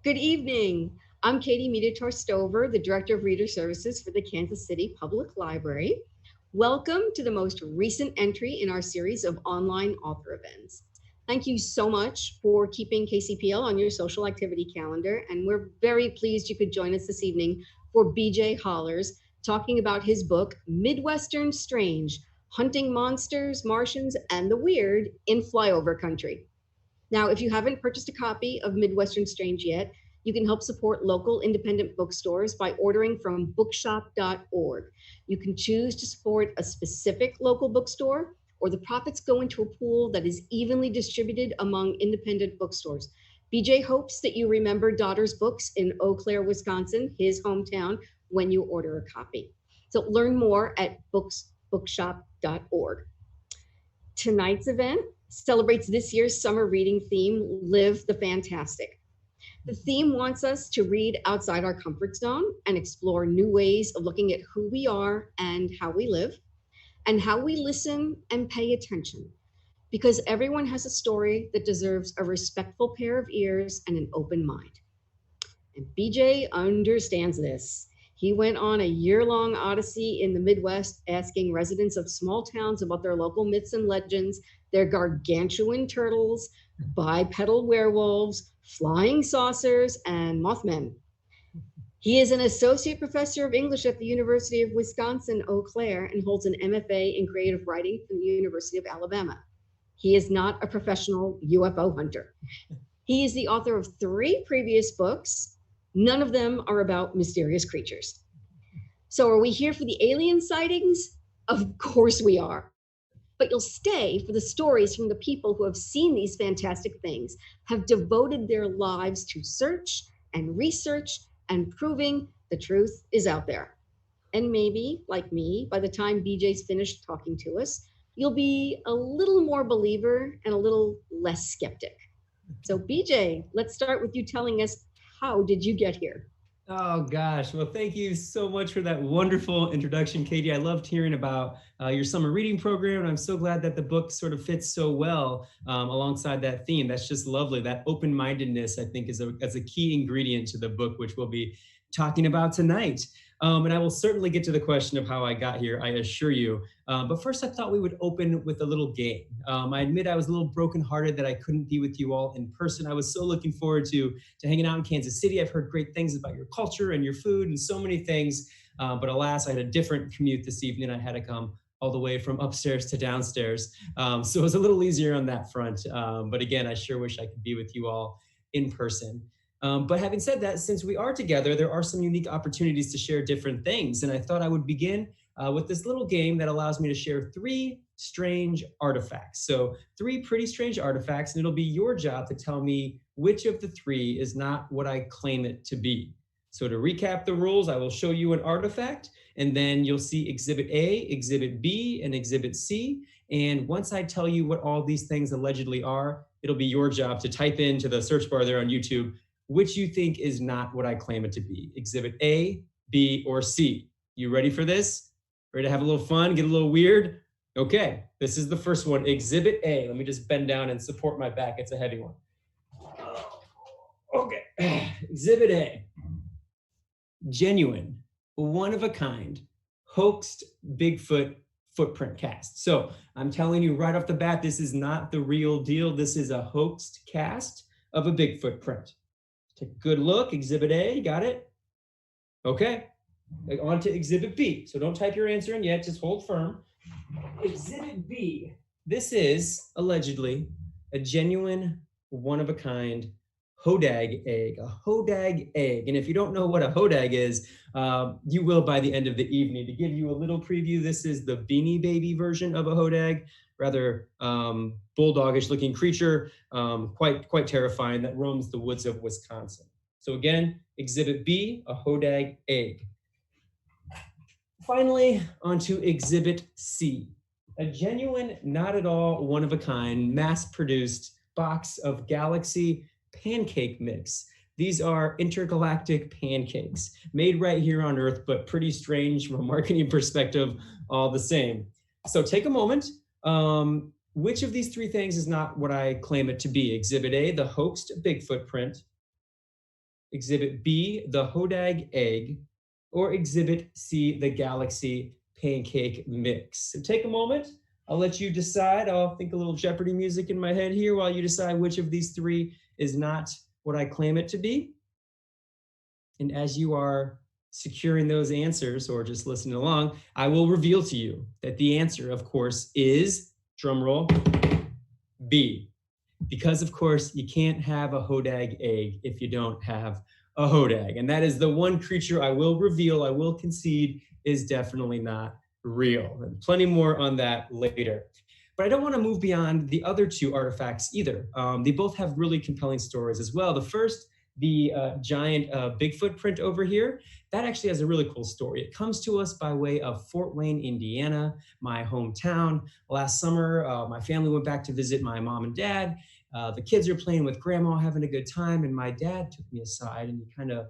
Good evening. I'm Katie Mediator-Stover, the Director of Reader Services for the Kansas City Public Library. Welcome to the most recent entry in our series of online author events. Thank you so much for keeping KCPL on your social activity calendar, and we're very pleased you could join us this evening for BJ Hollars talking about his book, Midwestern Strange, Hunting Monsters, Martians, and the Weird in Flyover Country. Now, if you haven't purchased a copy of Midwestern Strange yet, you can help support local independent bookstores by ordering from bookshop.org. You can choose to support a specific local bookstore, or the profits go into a pool that is evenly distributed among independent bookstores. BJ hopes that you remember Daughter's Books in Eau Claire, Wisconsin, his hometown, when you order a copy. So learn more at bookshop.org. Tonight's event celebrates this year's summer reading theme, Live the Fantastic. The theme wants us to read outside our comfort zone and explore new ways of looking at who we are and how we live, and how we listen and pay attention, because everyone has a story that deserves a respectful pair of ears and an open mind. And BJ understands this. He went on a year-long odyssey in the Midwest, asking residents of small towns about their local myths and legends, their gargantuan turtles, bipedal werewolves, flying saucers, and Mothman. He is an associate professor of English at the University of Wisconsin, Eau Claire, and holds an MFA in creative writing from the University of Alabama. He is not a professional UFO hunter. He is the author of 3 previous books. None of them are about mysterious creatures. So are we here for the alien sightings? Of course we are. But you'll stay for the stories from the people who have seen these fantastic things, have devoted their lives to search and research and proving the truth is out there. And maybe, like me, by the time BJ's finished talking to us, you'll be a little more believer and a little less skeptic. So BJ, let's start with you telling us, how did you get here? Oh gosh, well, thank you so much for that wonderful introduction, Katie. I loved hearing about your summer reading program, and I'm so glad that the book sort of fits so well alongside that theme. That's just lovely. That open-mindedness, I think, is a key ingredient to the book, which we'll be talking about tonight. And I will certainly get to the question of how I got here, I assure you. But first, I thought we would open with a little game. I admit I was a little brokenhearted that I couldn't be with you all in person. I was so looking forward to hanging out in Kansas City. I've heard great things about your culture and your food and so many things. But alas, I had a different commute this evening. I had to come all the way from upstairs to downstairs. So it was a little easier on that front. But again, I sure wish I could be with you all in person. But having said that, since we are together, there are some unique opportunities to share different things. And I thought I would begin with this little game that allows me to share 3 strange artifacts. So 3 pretty strange artifacts, and it'll be your job to tell me which of the 3 is not what I claim it to be. So to recap the rules, I will show you an artifact, and then you'll see Exhibit A, Exhibit B, and Exhibit C. And once I tell you what all these things allegedly are, it'll be your job to type into the search bar there on YouTube which you think is not what I claim it to be. Exhibit A, B, or C. You ready for this? Ready to have a little fun, get a little weird? Okay, this is the first one, Exhibit A. Let me just bend down and support my back. It's a heavy one. Okay, Exhibit A. Genuine, one-of-a-kind, hoaxed Bigfoot footprint cast. So I'm telling you right off the bat, this is not the real deal. This is a hoaxed cast of a Bigfoot print. Take a good look, Exhibit A, got it? Okay, on to Exhibit B. So don't type your answer in yet, just hold firm. Exhibit B, this is allegedly a genuine, one-of-a-kind Hodag egg, a Hodag egg. And if you don't know what a Hodag is, you will by the end of the evening. To give you a little preview, this is the Beanie Baby version of a Hodag, rather bulldogish looking creature, quite terrifying, that roams the woods of Wisconsin. So again, Exhibit B, a Hodag egg. Finally, onto Exhibit C, a genuine, not at all one-of-a-kind, mass-produced box of Galaxy pancake mix. These are intergalactic pancakes made right here on Earth, but pretty strange from a marketing perspective all the same. So take a moment. Which of these 3 things is not what I claim it to be? Exhibit A, the hoaxed Bigfoot print. Exhibit B, the Hodag egg, or Exhibit C, the Galaxy pancake mix. So take a moment. I'll let you decide. I'll think a little Jeopardy music in my head here while you decide which of these three is not what I claim it to be. And as you are securing those answers or just listening along, I will reveal to you that the answer, of course, is, drumroll, B. Because, of course, you can't have a Hodag egg if you don't have a Hodag. And that is the one creature I will reveal, I will concede, is definitely not real. And plenty more on that later. But I don't want to move beyond the other two artifacts either. They both have really compelling stories as well. The first, the giant Bigfoot print over here, that actually has a really cool story. It comes to us by way of Fort Wayne, Indiana, my hometown. Last summer, my family went back to visit my mom and dad. The kids are playing with grandma, having a good time, and my dad took me aside and he kind of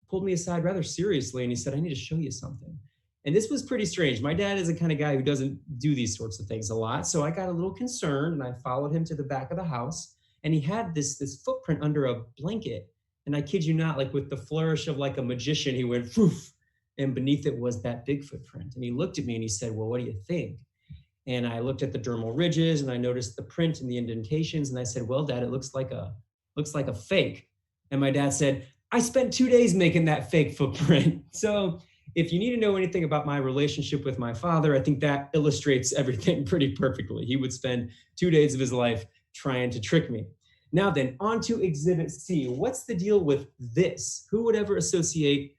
pulled me aside rather seriously and he said, I need to show you something. And this was pretty strange. My dad is the kind of guy who doesn't do these sorts of things a lot. So I got a little concerned and I followed him to the back of the house and he had this footprint under a blanket. And I kid you not, like with the flourish of like a magician, he went, poof, and beneath it was that Bigfoot print. And he looked at me and he said, well, what do you think? And I looked at the dermal ridges and I noticed the print and the indentations. And I said, well, Dad, it looks like a fake. And my dad said, I spent 2 days making that fake footprint. So if you need to know anything about my relationship with my father, I think that illustrates everything pretty perfectly. He would spend 2 days of his life trying to trick me. Now then, on to Exhibit C. What's the deal with this? Who would ever associate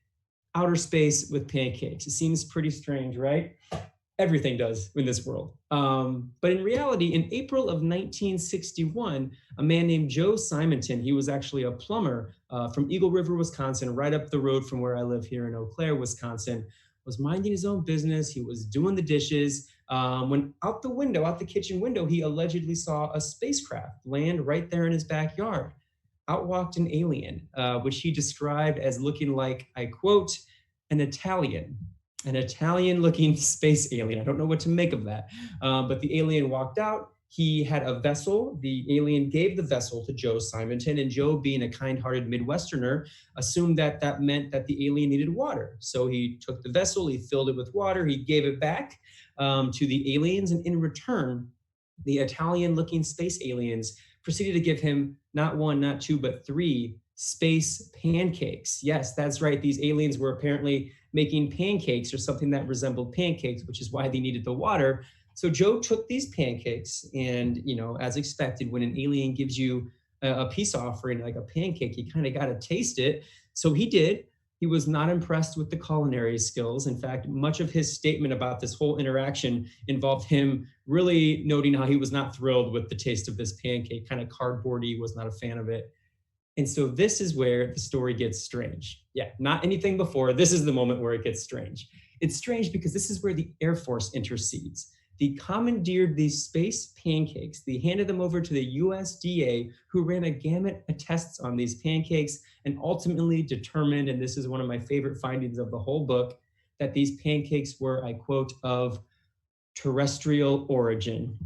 outer space with pancakes? It seems pretty strange, right? Everything does in this world. But in reality, in April of 1961, a man named Joe Simonton, he was actually a plumber from Eagle River, Wisconsin, right up the road from where I live here in Eau Claire, Wisconsin, was minding his own business. He was doing the dishes. When out the kitchen window, he allegedly saw a spacecraft land right there in his backyard. Out walked an alien, which he described as looking like, I quote, an Italian-looking space alien. I don't know what to make of that. But the alien walked out. He had a vessel. The alien gave the vessel to Joe Simonton, and Joe, being a kind-hearted Midwesterner, assumed that that meant that the alien needed water. So he took the vessel, he filled it with water, he gave it back to the aliens, and in return, the Italian-looking space aliens proceeded to give him not one, not two, but 3 space pancakes. Yes, that's right. These aliens were apparently making pancakes or something that resembled pancakes, which is why they needed the water. So Joe took these pancakes and, you know, as expected, when an alien gives you a peace offering, like a pancake, you kind of got to taste it. So he did. He was not impressed with the culinary skills. In fact, much of his statement about this whole interaction involved him really noting how he was not thrilled with the taste of this pancake, kind of cardboardy, was not a fan of it. And so this is where the story gets strange. Yeah, not anything before. This is the moment where it gets strange. It's strange because this is where the Air Force intercedes. They commandeered these space pancakes. They handed them over to the USDA, who ran a gamut of tests on these pancakes and ultimately determined, and this is one of my favorite findings of the whole book, that these pancakes were, I quote, of terrestrial origin.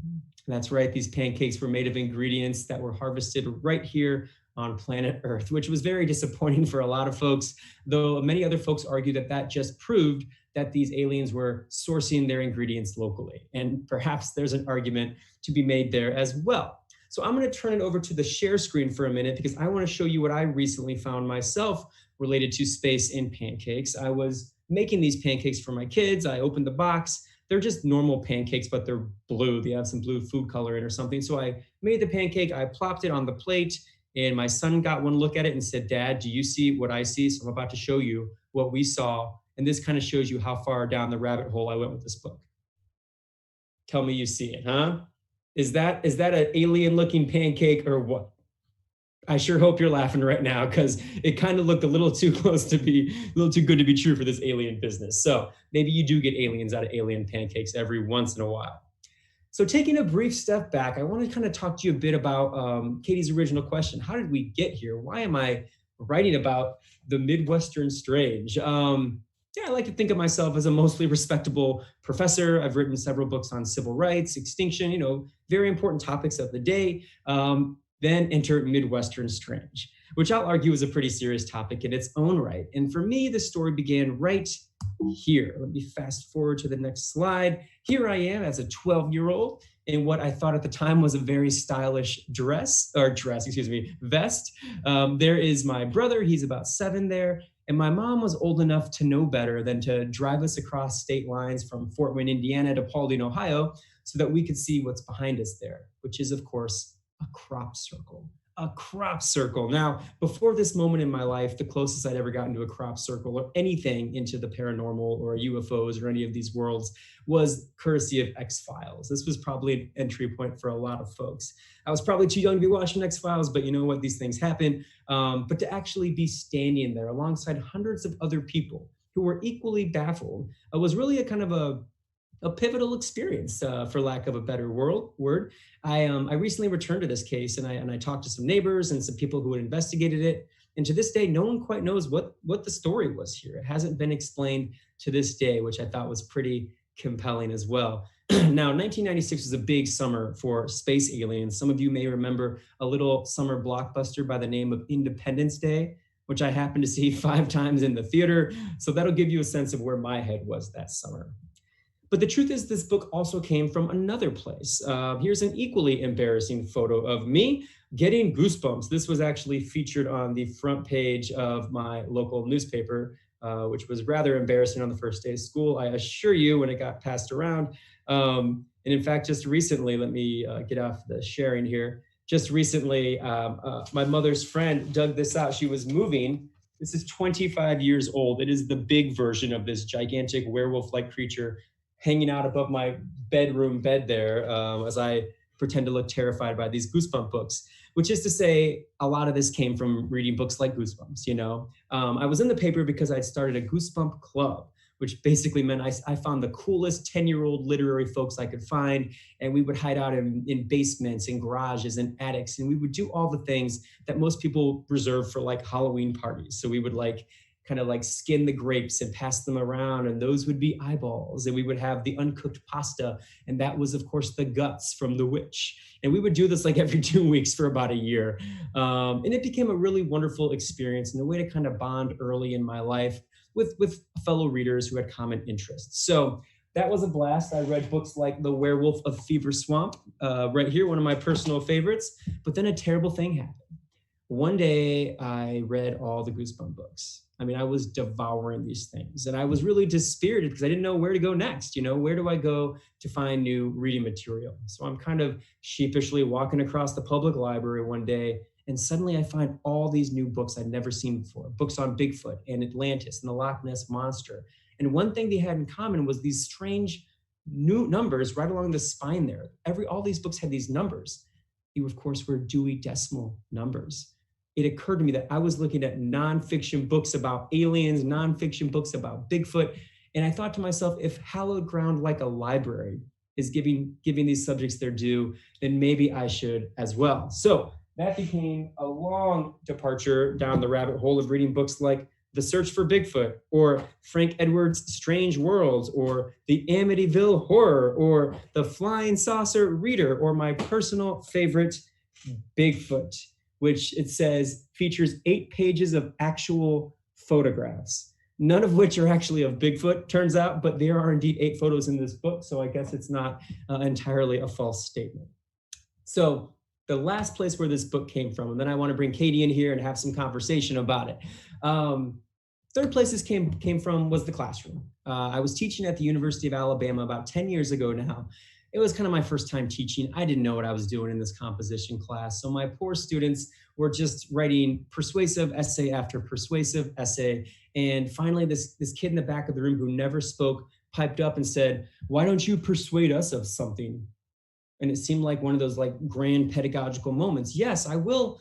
That's right, these pancakes were made of ingredients that were harvested right here on planet Earth, which was very disappointing for a lot of folks, though many other folks argue that that just proved that these aliens were sourcing their ingredients locally. And perhaps there's an argument to be made there as well. So I'm gonna turn it over to the share screen for a minute because I wanna show you what I recently found myself related to space in pancakes. I was making these pancakes for my kids. I opened the box. They're just normal pancakes, but they're blue. They have some blue food color in or something. So I made the pancake, I plopped it on the plate, and my son got one look at it and said, Dad, do you see what I see? So I'm about to show you what we saw. And this kind of shows you how far down the rabbit hole I went with this book. Tell me you see it, huh? Is that an alien looking pancake or what? I sure hope you're laughing right now because it kind of looked a little too close to be, a little too good to be true for this alien business. So maybe you do get aliens out of alien pancakes every once in a while. So taking a brief step back, I want to kind of talk to you a bit about Katie's original question. How did we get here? Why am I writing about the Midwestern Strange? I like to think of myself as a mostly respectable professor. I've written several books on civil rights, extinction, very important topics of the day. Then enter Midwestern Strange. which I'll argue is a pretty serious topic in its own right. And for me, the story began right here. Let me fast forward to the next slide. Here I am as a 12-year-old in what I thought at the time was a very stylish vest. There is my brother, he's about 7 there. And my mom was old enough to know better than to drive us across state lines from Fort Wayne, Indiana to Paulding, Ohio, so that we could see what's behind us there, which is, of course, a crop circle. A crop circle. Now, before this moment in my life, the closest I'd ever gotten to a crop circle or anything into the paranormal or UFOs or any of these worlds was courtesy of X-Files. This was probably an entry point for a lot of folks. I was probably too young to be watching X-Files, but you know what? These things happen. But to actually be standing there alongside hundreds of other people who were equally baffled was really a kind of a pivotal experience, for lack of a better word. I recently returned to this case, and I talked to some neighbors and some people who had investigated it. And to this day, no one quite knows what the story was here. It hasn't been explained to this day, which I thought was pretty compelling as well. Now, 1996 was a big summer for space aliens. Some of you may remember a little summer blockbuster by the name of Independence Day, which I happened to see 5 times in the theater. So that'll give you a sense of where my head was that summer. But the truth is, this book also came from another place. Here's an equally embarrassing photo of me getting goosebumps. This was actually featured on the front page of my local newspaper, which was rather embarrassing on the first day of school, I assure you, when it got passed around. And in fact, just recently, let me get off the sharing here. Just recently, my mother's friend dug this out. She was moving. This is 25 years old. It is the big version of this gigantic werewolf-like creature hanging out above my bedroom bed there, as I pretend to look terrified by these Goosebump books, which is to say a lot of this came from reading books like Goosebumps, you know. I was in the paper because I'd started a Goosebump club, which basically meant I found the coolest 10-year-old literary folks I could find, and we would hide out in basements and garages and attics, and we would do all the things that most people reserve for like Halloween parties. So we would kind of skin the grapes and pass them around, and those would be eyeballs. And we would have the uncooked pasta, and that was, of course, the guts from the witch. And we would do this like every 2 weeks for about a year. And it became a really wonderful experience and a way to kind of bond early in my life with fellow readers who had common interests. So that was a blast. I read books like The Werewolf of Fever Swamp, right here, one of my personal favorites. But then a terrible thing happened. One day I read all the Goosebump books. I mean, I was devouring these things, and I was really dispirited because I didn't know where to go next. You know, where do I go to find new reading material? So I'm kind of sheepishly walking across the public library one day, and suddenly I find all these new books I'd never seen before, books on Bigfoot and Atlantis and the Loch Ness Monster. And one thing they had in common was these strange new numbers right along the spine there. All these books had these numbers. They, of course, were Dewey Decimal numbers. It occurred to me that I was looking at nonfiction books about aliens, nonfiction books about Bigfoot. And I thought to myself, if hallowed ground like a library is giving these subjects their due, then maybe I should as well. So that became a long departure down the rabbit hole of reading books like The Search for Bigfoot, or Frank Edwards' Strange Worlds, or The Amityville Horror, or The Flying Saucer Reader, or my personal favorite, Bigfoot, which it says features 8 pages of actual photographs, none of which are actually of Bigfoot, turns out, but there are indeed 8 photos in this book, so I guess it's not entirely a false statement. So the last place where this book came from, and then I want to bring Katie in here and have some conversation about it. Third place this came from was the classroom. I was teaching at the University of Alabama about 10 years ago now. It was kind of my first time teaching. I didn't know what I was doing in this composition class. So my poor students were just writing persuasive essay after persuasive essay. And finally, this kid in the back of the room who never spoke piped up and said, "Why don't you persuade us of something?" And it seemed like one of those grand pedagogical moments. "Yes, I will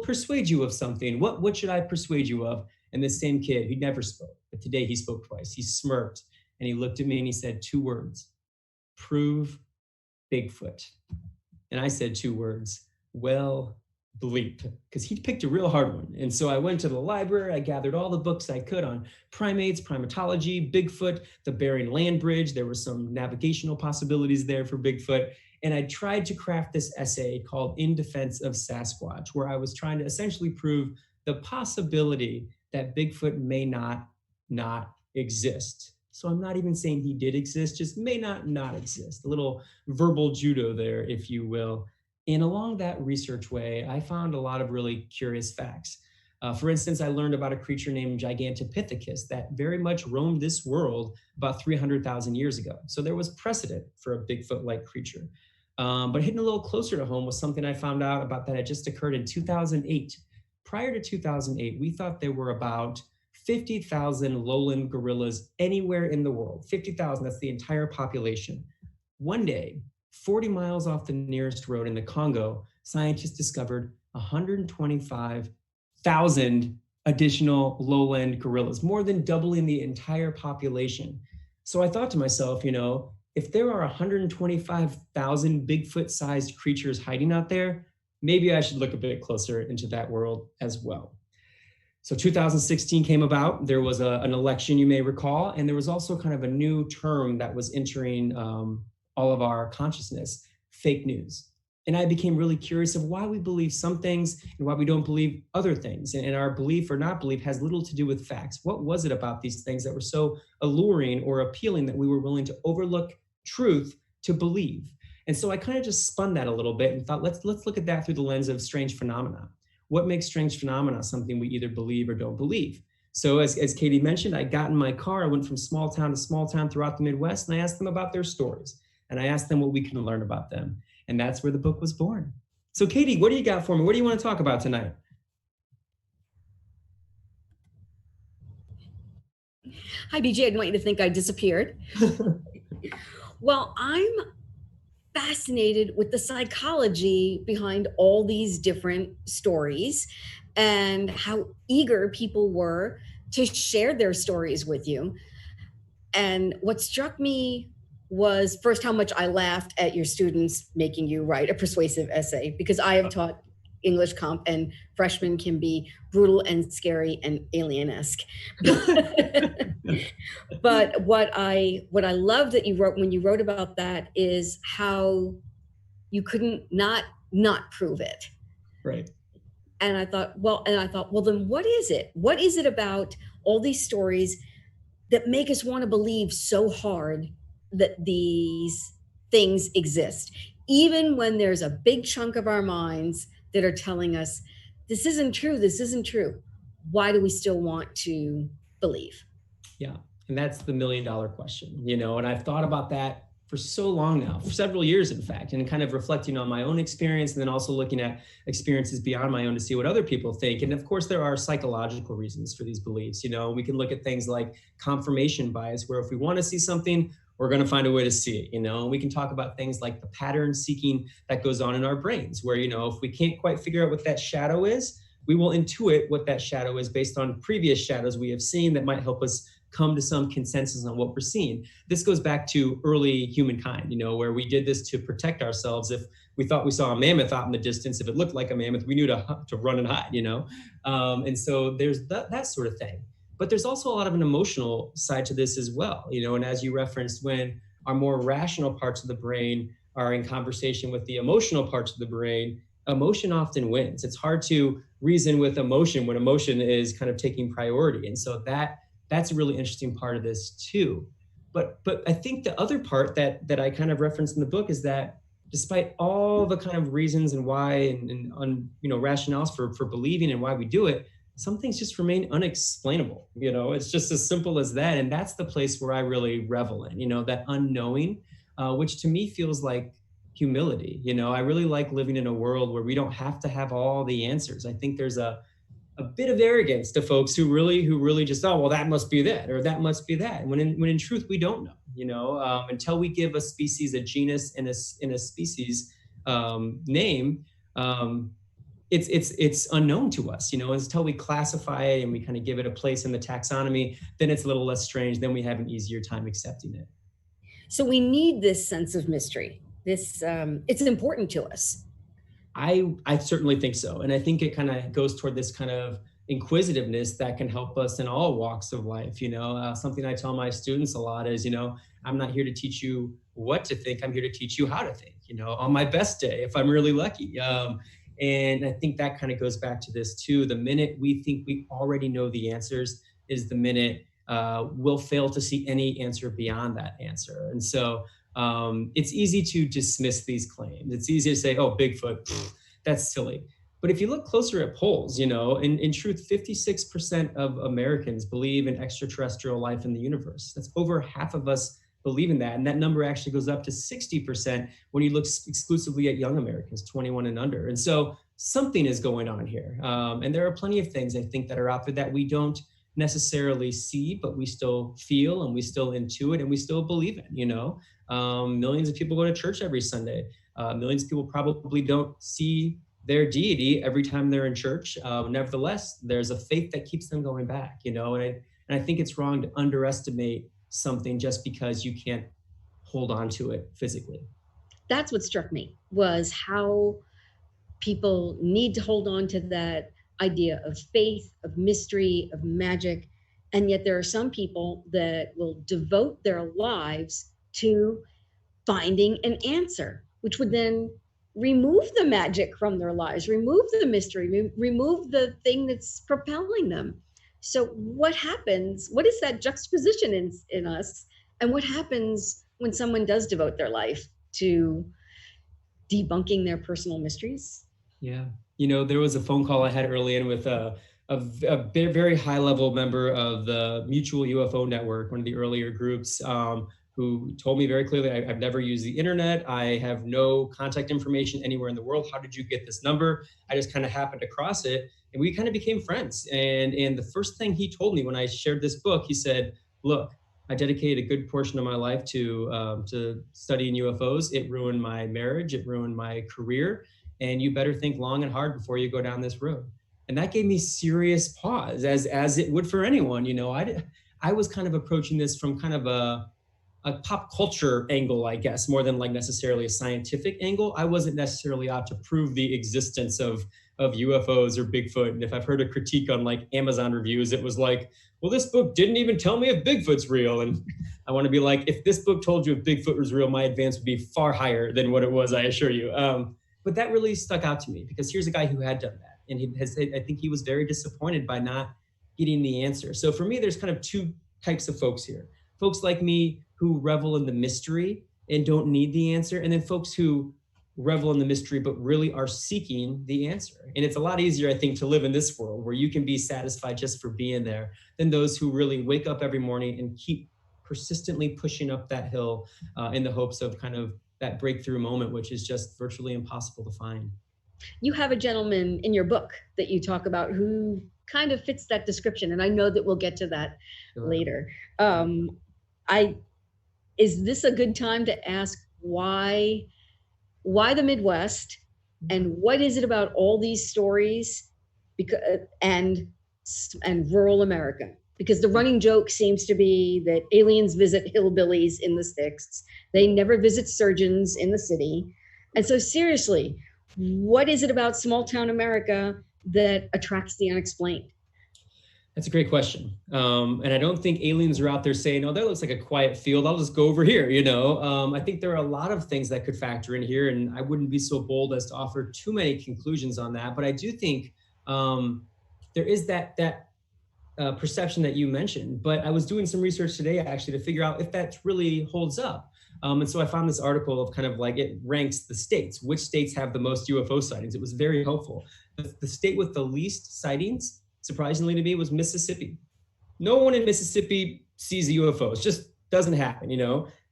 persuade you of something. What should I persuade you of?" And this same kid, he never spoke, but today he spoke twice. He smirked and he looked at me and he said 2 words: "Prove Bigfoot." And I said 2 words: "Well, bleep," because he picked a real hard one. And so I went to the library, I gathered all the books I could on primates, primatology, Bigfoot, the Bering Land Bridge. There were some navigational possibilities there for Bigfoot. And I tried to craft this essay called In Defense of Sasquatch, where I was trying to essentially prove the possibility that Bigfoot may not exist. So I'm not even saying he did exist, just may not exist. A little verbal judo there, if you will. And along that research way, I found a lot of really curious facts. For instance, I learned about a creature named Gigantopithecus that very much roamed this world about 300,000 years ago. So there was precedent for a Bigfoot-like creature. But hitting a little closer to home was something I found out about that had just occurred in 2008. Prior to 2008, we thought there were about 50,000 lowland gorillas anywhere in the world. 50,000, that's the entire population. One day, 40 miles off the nearest road in the Congo, scientists discovered 125,000 additional lowland gorillas, more than doubling the entire population. So I thought to myself, if there are 125,000 Bigfoot-sized creatures hiding out there, maybe I should look a bit closer into that world as well. So 2016 came about. There was an election, you may recall, and there was also kind of a new term that was entering all of our consciousness, fake news. And I became really curious of why we believe some things and why we don't believe other things. And our belief or not belief has little to do with facts. What was it about these things that were so alluring or appealing that we were willing to overlook truth to believe? And so I kind of just spun that a little bit and thought, let's look at that through the lens of strange phenomena. What makes strange phenomena something we either believe or don't believe? So as Katie mentioned, I got in my car, I went from small town to small town throughout the Midwest, and I asked them about their stories. And I asked them what we can learn about them. And that's where the book was born. So Katie, what do you got for me? What do you want to talk about tonight? Hi, BJ. I didn't want you to think I disappeared. Well, I'm fascinated with the psychology behind all these different stories and how eager people were to share their stories with you. And what struck me was first how much I laughed at your students making you write a persuasive essay, because I have taught English comp and freshmen can be brutal and scary and alien-esque. But what I love that you wrote when you wrote about that is how you couldn't not prove it. Right. And I thought, well, then what is it? What is it about all these stories that make us want to believe so hard that these things exist, even when there's a big chunk of our minds that are telling us, this isn't true, this isn't true. Why do we still want to believe? Yeah, and that's the $1 million question, and I've thought about that for so long now, for several years, in fact, and kind of reflecting on my own experience and then also looking at experiences beyond my own to see what other people think. And of course, there are psychological reasons for these beliefs. We can look at things like confirmation bias, where if we want to see something, we're going to find a way to see it, and we can talk about things like the pattern seeking that goes on in our brains, where, if we can't quite figure out what that shadow is, we will intuit what that shadow is based on previous shadows we have seen that might help us come to some consensus on what we're seeing. This goes back to early humankind, where we did this to protect ourselves. If we thought we saw a mammoth out in the distance, if it looked like a mammoth, we knew to run and hide, and so there's that sort of thing. But there's also a lot of an emotional side to this as well, and as you referenced, when our more rational parts of the brain are in conversation with the emotional parts of the brain, emotion often wins. It's hard to reason with emotion when emotion is kind of taking priority. And so that's a really interesting part of this too. But I think the other part that I kind of referenced in the book is that despite all the kind of reasons and why and rationales for believing and why we do it, some things just remain unexplainable. It's just as simple as that. And that's the place where I really revel in, that unknowing, which to me feels like humility. I really like living in a world where we don't have to have all the answers. I think there's a bit of arrogance to folks who really just, oh, well, that must be that, or that must be that. And when in truth, we don't know, until we give a species a genus and a species name, it's unknown to us, until we classify it and we kind of give it a place in the taxonomy, then it's a little less strange. Then we have an easier time accepting it. So we need this sense of mystery. This it's important to us. I certainly think so. And I think it kind of goes toward this kind of inquisitiveness that can help us in all walks of life. Something I tell my students a lot is, I'm not here to teach you what to think. I'm here to teach you how to think, on my best day, if I'm really lucky. And I think that kind of goes back to this too. The minute we think we already know the answers is the minute we'll fail to see any answer beyond that answer. And so it's easy to dismiss these claims. It's easy to say, oh, Bigfoot, that's silly. But if you look closer at polls, in truth, 56% of Americans believe in extraterrestrial life in the universe. That's over half of us believe in that. And that number actually goes up to 60% when you look exclusively at young Americans, 21 and under. And so something is going on here. And there are plenty of things I think that are out there that we don't necessarily see, but we still feel and we still intuit and we still believe in, millions of people go to church every Sunday. Millions of people probably don't see their deity every time they're in church. Nevertheless, there's a faith that keeps them going back, and I think it's wrong to underestimate something just because you can't hold on to it physically. That's what struck me, was how people need to hold on to that idea of faith, of mystery, of magic. And yet there are some people that will devote their lives to finding an answer, which would then remove the magic from their lives, remove the mystery, remove the thing that's propelling them. So what happens? What is that juxtaposition in us? And what happens when someone does devote their life to debunking their personal mysteries? Yeah. There was a phone call I had early in with a very high level member of the Mutual UFO Network, one of the earlier groups, who told me very clearly, I've never used the internet. I have no contact information anywhere in the world. How did you get this number? I just kind of happened across it. And we kind of became friends. And the first thing he told me when I shared this book, he said, look, I dedicated a good portion of my life to studying UFOs. It ruined my marriage. It ruined my career. And you better think long and hard before you go down this road. And that gave me serious pause, as it would for anyone. I was kind of approaching this from kind of a pop culture angle, I guess, more than like necessarily a scientific angle. I wasn't necessarily out to prove the existence of UFOs or Bigfoot. And if I've heard a critique on like Amazon reviews, it was like, well, this book didn't even tell me if Bigfoot's real. And I want to be like, if this book told you if Bigfoot was real, my advance would be far higher than what it was, I assure you. But that really stuck out to me because here's a guy who had done that. And I think he was very disappointed by not getting the answer. So for me, there's kind of two types of folks here. Folks like me who revel in the mystery and don't need the answer. And then folks who revel in the mystery, but really are seeking the answer. And it's a lot easier, I think, to live in this world where you can be satisfied just for being there than those who really wake up every morning and keep persistently pushing up that hill in the hopes of kind of that breakthrough moment, which is just virtually impossible to find. You have a gentleman in your book that you talk about who kind of fits that description. And I know that we'll get to that later. Is this a good time to ask why the Midwest, and what is it about all these stories and rural America? Because the running joke seems to be that aliens visit hillbillies in the sticks. They never visit surgeons in the city. And so seriously, what is it about small town America that attracts the unexplained? That's a great question. And I don't think aliens are out there saying, oh, that looks like a quiet field. I'll just go over here, I think there are a lot of things that could factor in here, and I wouldn't be so bold as to offer too many conclusions on that. But I do think there is that perception that you mentioned. But I was doing some research today, actually, to figure out if that really holds up. And so I found this article of kind of like it ranks the states, which states have the most UFO sightings. It was very helpful. The state with the least sightings, surprisingly to me, was Mississippi. No one in Mississippi sees UFOs, just doesn't happen,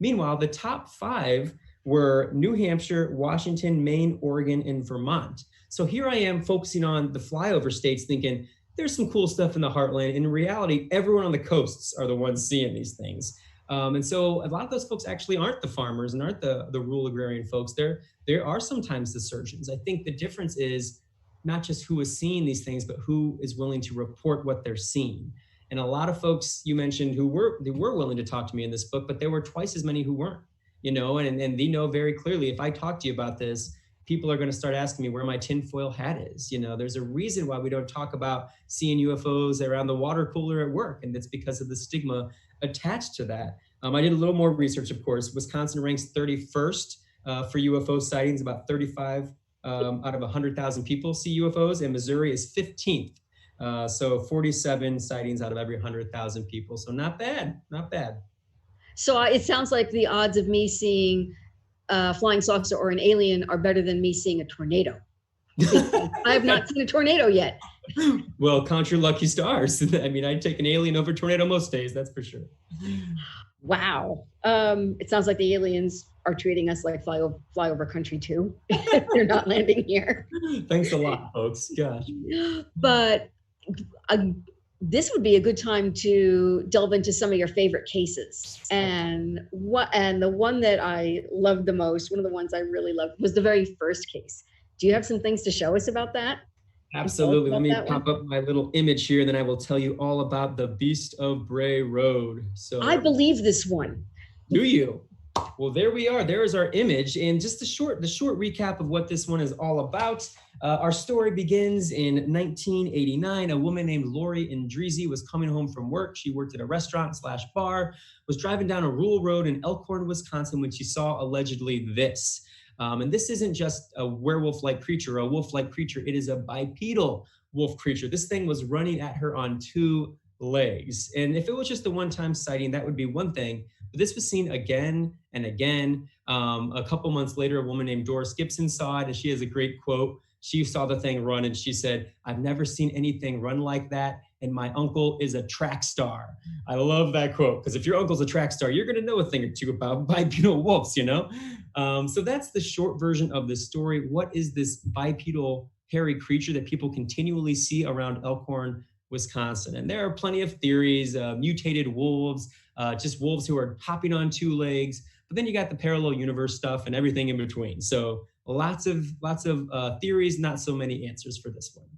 Meanwhile, the top 5 were New Hampshire, Washington, Maine, Oregon, and Vermont. So here I am focusing on the flyover states thinking there's some cool stuff in the heartland. In reality, everyone on the coasts are the ones seeing these things. And so a lot of those folks actually aren't the farmers and aren't the rural agrarian folks. There are sometimes the surgeons. I think the difference is not just who is seeing these things, but who is willing to report what they're seeing. And a lot of folks you mentioned who were willing to talk to me in this book, but there were twice as many who weren't, and they know very clearly, if I talk to you about this, people are going to start asking me where my tinfoil hat is. There's a reason why we don't talk about seeing UFOs around the water cooler at work, and it's because of the stigma attached to that. I did a little more research, of course. Wisconsin ranks 31st for UFO sightings. About 35 out of 100,000 people see UFOs, and Missouri is 15th. So 47 sightings out of every 100,000 people. So not bad, not bad. So it sounds like the odds of me seeing a flying saucer or an alien are better than me seeing a tornado. I have not seen a tornado yet. Well, count your lucky stars. I mean, I'd take an alien over a tornado most days, that's for sure. Wow. It sounds like the aliens are treating us like flyover country too. They're not landing here. Thanks a lot, folks. Gosh. But this would be a good time to delve into some of your favorite cases. And the one that I loved the most, one of the ones I really loved, was the very first case. Do you have some things to show us about that? Absolutely. Let me pop up my little image here, and then I will tell you all about the Beast of Bray Road. So I believe this one. Do you? Well, there we are. There is our image. And just the short recap of what this one is all about. Our story begins in 1989. A woman named Lori Indrizi was coming home from work. She worked at a restaurant/bar, was driving down a rural road in Elkhorn, Wisconsin, when she saw allegedly this. And this isn't just a werewolf-like creature, a wolf-like creature. It is a bipedal wolf creature. This thing was running at her on 2 legs. And if it was just a one-time sighting, that would be one thing. But this was seen again and again. A couple months later, a woman named Doris Gibson saw it, and she has a great quote. She saw the thing run, and she said, "I've never seen anything run like that, and my uncle is a track star." I love that quote, because if your uncle's a track star, you're going to know a thing or two about bipedal wolves, So that's the short version of the story. What is this bipedal hairy creature that people continually see around Elkhorn, Wisconsin? And there are plenty of theories, mutated wolves, just wolves who are hopping on 2 legs. But then you got the parallel universe stuff and everything in between. So lots of theories, not so many answers for this one.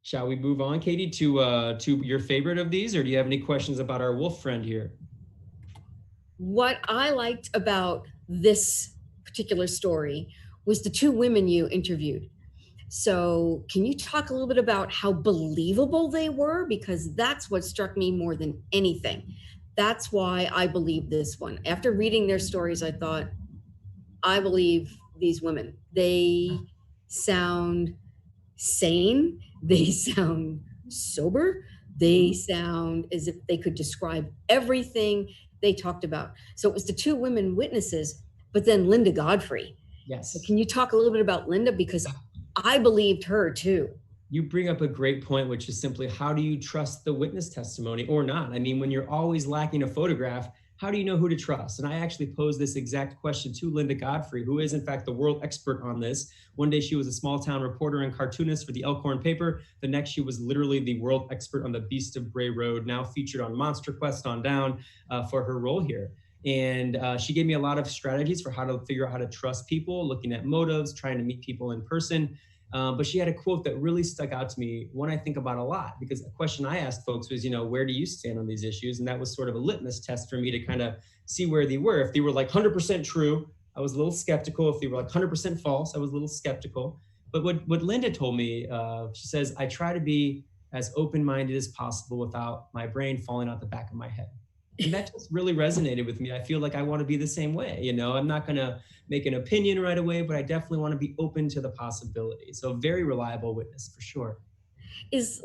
Shall we move on, Katie, to your favorite of these, or do you have any questions about our wolf friend here? What I liked about this particular story was the 2 women you interviewed. So can you talk a little bit about how believable they were? Because that's what struck me more than anything. That's why I believe this one. After reading their stories, I thought, I believe these women. They sound sane. They sound sober. They sound as if they could describe everything they talked about. So it was the 2 women witnesses, but then Linda Godfrey. Yes. So can you talk a little bit about Linda? Because I believed her too. You bring up a great point, which is simply, how do you trust the witness testimony or not? I mean, when you're always lacking a photograph, how do you know who to trust? And I actually posed this exact question to Linda Godfrey, who is in fact the world expert on this. One day she was a small town reporter and cartoonist for the Elkhorn paper. The next she was literally the world expert on the Beast of Bray Road, now featured on Monster Quest on down for her role here. And she gave me a lot of strategies for how to figure out how to trust people, looking at motives, trying to meet people in person. But she had a quote that really stuck out to me, one I think about a lot, because a question I asked folks was, where do you stand on these issues? And that was sort of a litmus test for me to kind of see where they were. If they were like 100% true, I was a little skeptical. If they were like 100% false, I was a little skeptical. But what Linda told me, she says, I try to be as open-minded as possible without my brain falling out the back of my head. And that just really resonated with me. I feel like I want to be the same way. I'm not going to make an opinion right away, but I definitely want to be open to the possibility. So very reliable witness for sure. Is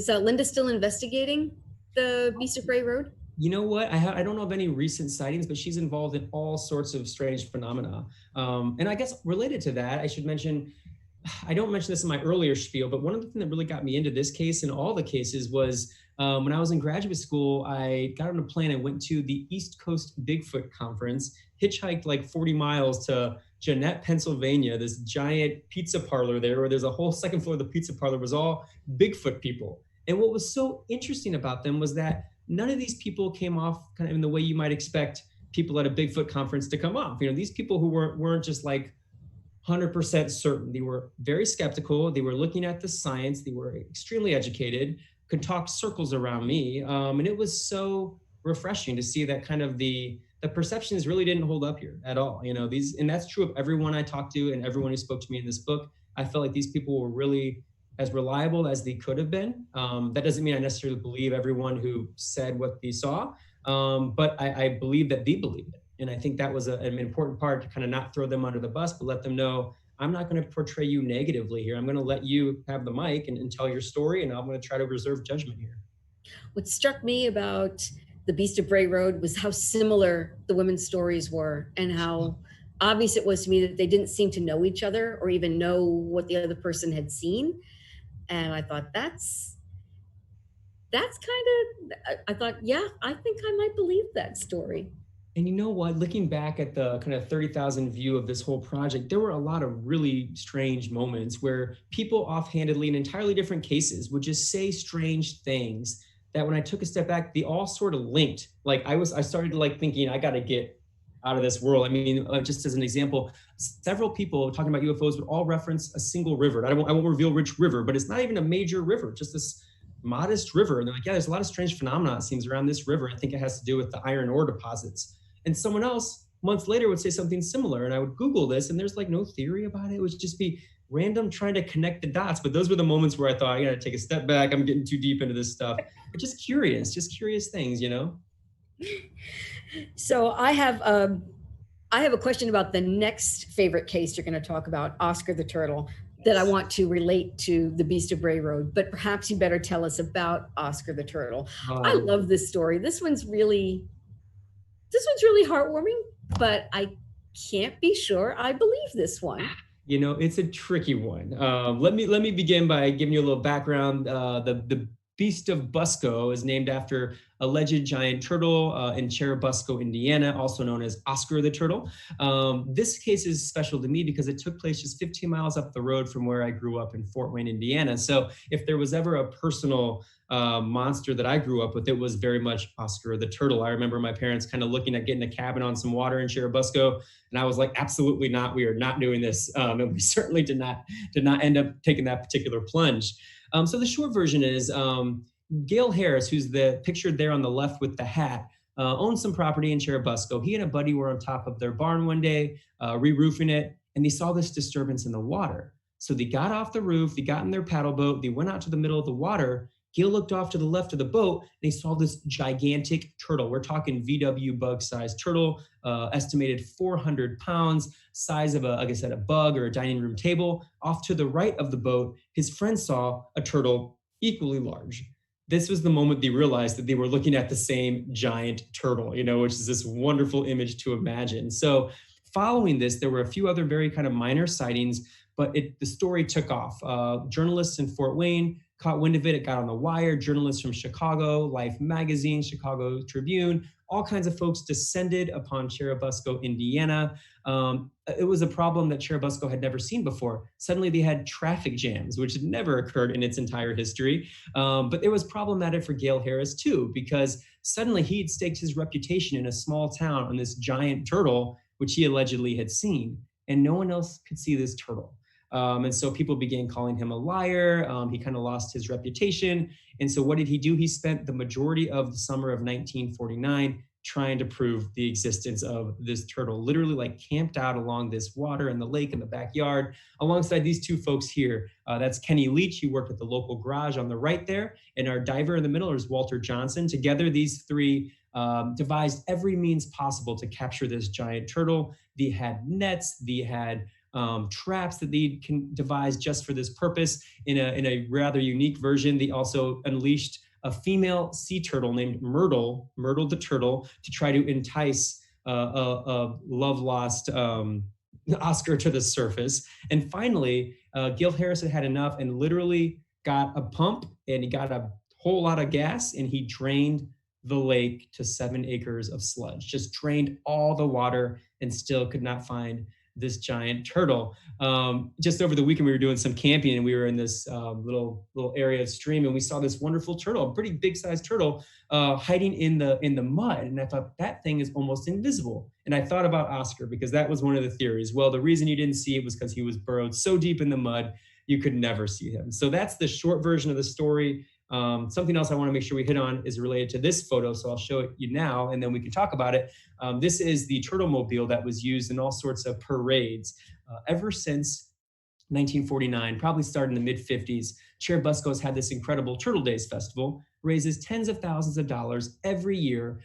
Linda still investigating the Beast of Bray Road? You know what? I don't know of any recent sightings, but she's involved in all sorts of strange phenomena. And I guess related to that, I should mention, I don't mention this in my earlier spiel, but one of the things that really got me into this case and all the cases was when I was in graduate school, I got on a plane and went to the East Coast Bigfoot Conference, hitchhiked like 40 miles to Jeannette, Pennsylvania, this giant pizza parlor there, where there's a whole second floor of the pizza parlor was all Bigfoot people. And what was so interesting about them was that none of these people came off kind of in the way you might expect people at a Bigfoot conference to come off. These people who weren't just like 100% certain. They were very skeptical. They were looking at the science. They were extremely educated, could talk circles around me. And it was so refreshing to see that kind of the the perceptions really didn't hold up here at all. And that's true of everyone I talked to and everyone who spoke to me in this book. I felt like these people were really as reliable as they could have been. That doesn't mean I necessarily believe everyone who said what they saw, but I believe that they believed it. And I think that was an important part, to kind of not throw them under the bus, but let them know, I'm not going to portray you negatively here. I'm going to let you have the mic and tell your story, and I'm going to try to reserve judgment here. What struck me about the Beast of Bray Road was how similar the women's stories were, and how obvious it was to me that they didn't seem to know each other or even know what the other person had seen. And I thought that's I thought, yeah, I think I might believe that story. And you know what, looking back at the kind of 30,000 view of this whole project, there were a lot of really strange moments where people offhandedly in entirely different cases would just say strange things that when I took a step back, they all sort of linked. Like I started like thinking, I got to get out of this world. I mean, just as an example, several people talking about UFOs would all reference a single river. I won't reveal which river, but it's not even a major river, just this modest river. And they're like, yeah, there's a lot of strange phenomena, it seems, around this river. I think it has to do with the iron ore deposits. And someone else months later would say something similar. And I would Google this, and there's like no theory about it. It would just be random trying to connect the dots. But those were the moments where I thought, I got to take a step back. I'm getting too deep into this stuff. But just curious things, So I have a question about the next favorite case you're going to talk about, Oscar the Turtle, that I want to relate to the Beast of Bray Road. But perhaps you better tell us about Oscar the Turtle. I love this story. This one's really heartwarming, but I can't be sure I believe this one. It's a tricky one. Let me begin by giving you a little background. The Beast of Busco is named after alleged giant turtle in Churubusco, Indiana, also known as Oscar the Turtle. This case is special to me because it took place just 15 miles up the road from where I grew up in Fort Wayne, Indiana. So if there was ever a personal monster that I grew up with, it was very much Oscar the Turtle. I remember my parents kind of looking at getting a cabin on some water in Churubusco, and I was like, absolutely not. We are not doing this. And we certainly did not end up taking that particular plunge. So the short version is Gail Harris, who's pictured there on the left with the hat, owns some property in Churubusco. He and a buddy were on top of their barn one day, re-roofing it, and they saw this disturbance in the water. So they got off the roof, they got in their paddle boat, they went out to the middle of the water. Gail looked off to the left of the boat, and he saw this gigantic turtle. We're talking VW bug-sized turtle, estimated 400 pounds, size of like I said, a bug or a dining room table. Off to the right of the boat, his friend saw a turtle equally large. This was the moment they realized that they were looking at the same giant turtle, which is this wonderful image to imagine. So following this, there were a few other very kind of minor sightings, but the story took off. Journalists in Fort Wayne caught wind of it. It got on the wire. Journalists from Chicago, Life Magazine, Chicago Tribune, all kinds of folks descended upon Churubusco, Indiana. It was a problem that Churubusco had never seen before. Suddenly they had traffic jams, which had never occurred in its entire history. But it was problematic for Gail Harris too, because suddenly he'd staked his reputation in a small town on this giant turtle, which he allegedly had seen, and no one else could see this turtle. And so people began calling him a liar. He kind of lost his reputation. And so what did he do? He spent the majority of the summer of 1949 trying to prove the existence of this turtle, literally like camped out along this water in the lake in the backyard, alongside these two folks here. That's Kenny Leach, who worked at the local garage on the right there, and our diver in the middle is Walter Johnson. Together, these three devised every means possible to capture this giant turtle. They had nets, they had traps that they can devise just for this purpose. In a rather unique version, they also unleashed a female sea turtle named Myrtle the turtle, to try to entice a love-lost Oscar to the surface. And finally, Gil Harris had enough and literally got a pump, and he got a whole lot of gas, and he drained the lake to 7 acres of sludge, just drained all the water, and still could not find this giant turtle. Just over the weekend, we were doing some camping, and we were in this little area of stream, and we saw this wonderful turtle, a pretty big sized turtle, hiding in the mud. And I thought, that thing is almost invisible. And I thought about Oscar, because that was one of the theories. Well, the reason you didn't see it was because he was burrowed so deep in the mud, you could never see him. So that's the short version of the story. Something else I want to make sure we hit on is related to this photo. So I'll show it you now, and then we can talk about it. This is the turtle mobile that was used in all sorts of parades ever since 1949, probably started in the mid-50s. Churubusco has had this incredible Turtle Days festival, raises tens of thousands of dollars every year.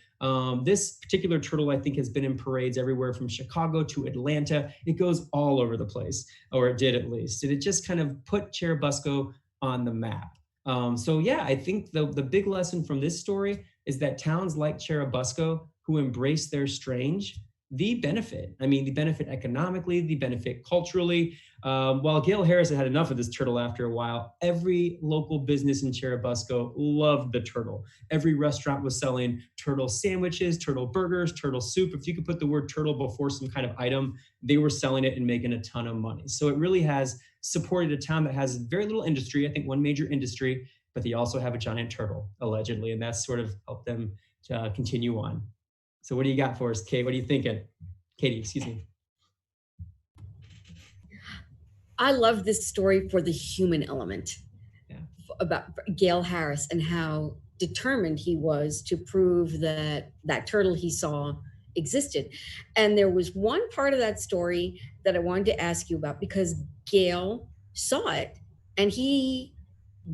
This particular turtle, I think, has been in parades everywhere from Chicago to Atlanta. It goes all over the place, or it did at least. And it just kind of put Churubusco on the map. So yeah, I think the big lesson from this story is that towns like Churubusco, who embrace their strange, the benefit. I mean, the benefit economically, the benefit culturally. While Gail Harris had enough of this turtle after a while, every local business in Churubusco loved the turtle. Every restaurant was selling turtle sandwiches, turtle burgers, turtle soup. If you could put the word turtle before some kind of item, they were selling it and making a ton of money. So it really has supported a town that has very little industry, I think one major industry, but they also have a giant turtle, allegedly, and that's sort of helped them to continue on. So what do you got for us, Kate? What are you thinking? Katie, excuse me. I love this story for the human element. Yeah. About Gail Harris and how determined he was to prove that that turtle he saw existed. And there was one part of that story that I wanted to ask you about, because Gail saw it and he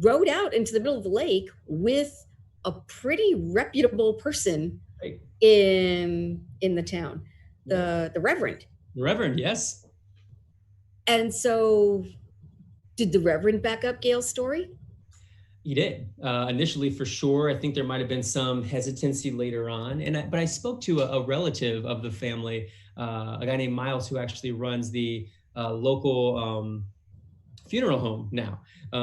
rode out into the middle of the lake with a pretty reputable person in the town, the Reverend. The Reverend, yes. And so did the Reverend back up Gail's story? He did. Initially, for sure. I think there might have been some hesitancy later on. But I spoke to a relative of the family, a guy named Miles, who actually runs the local funeral home now.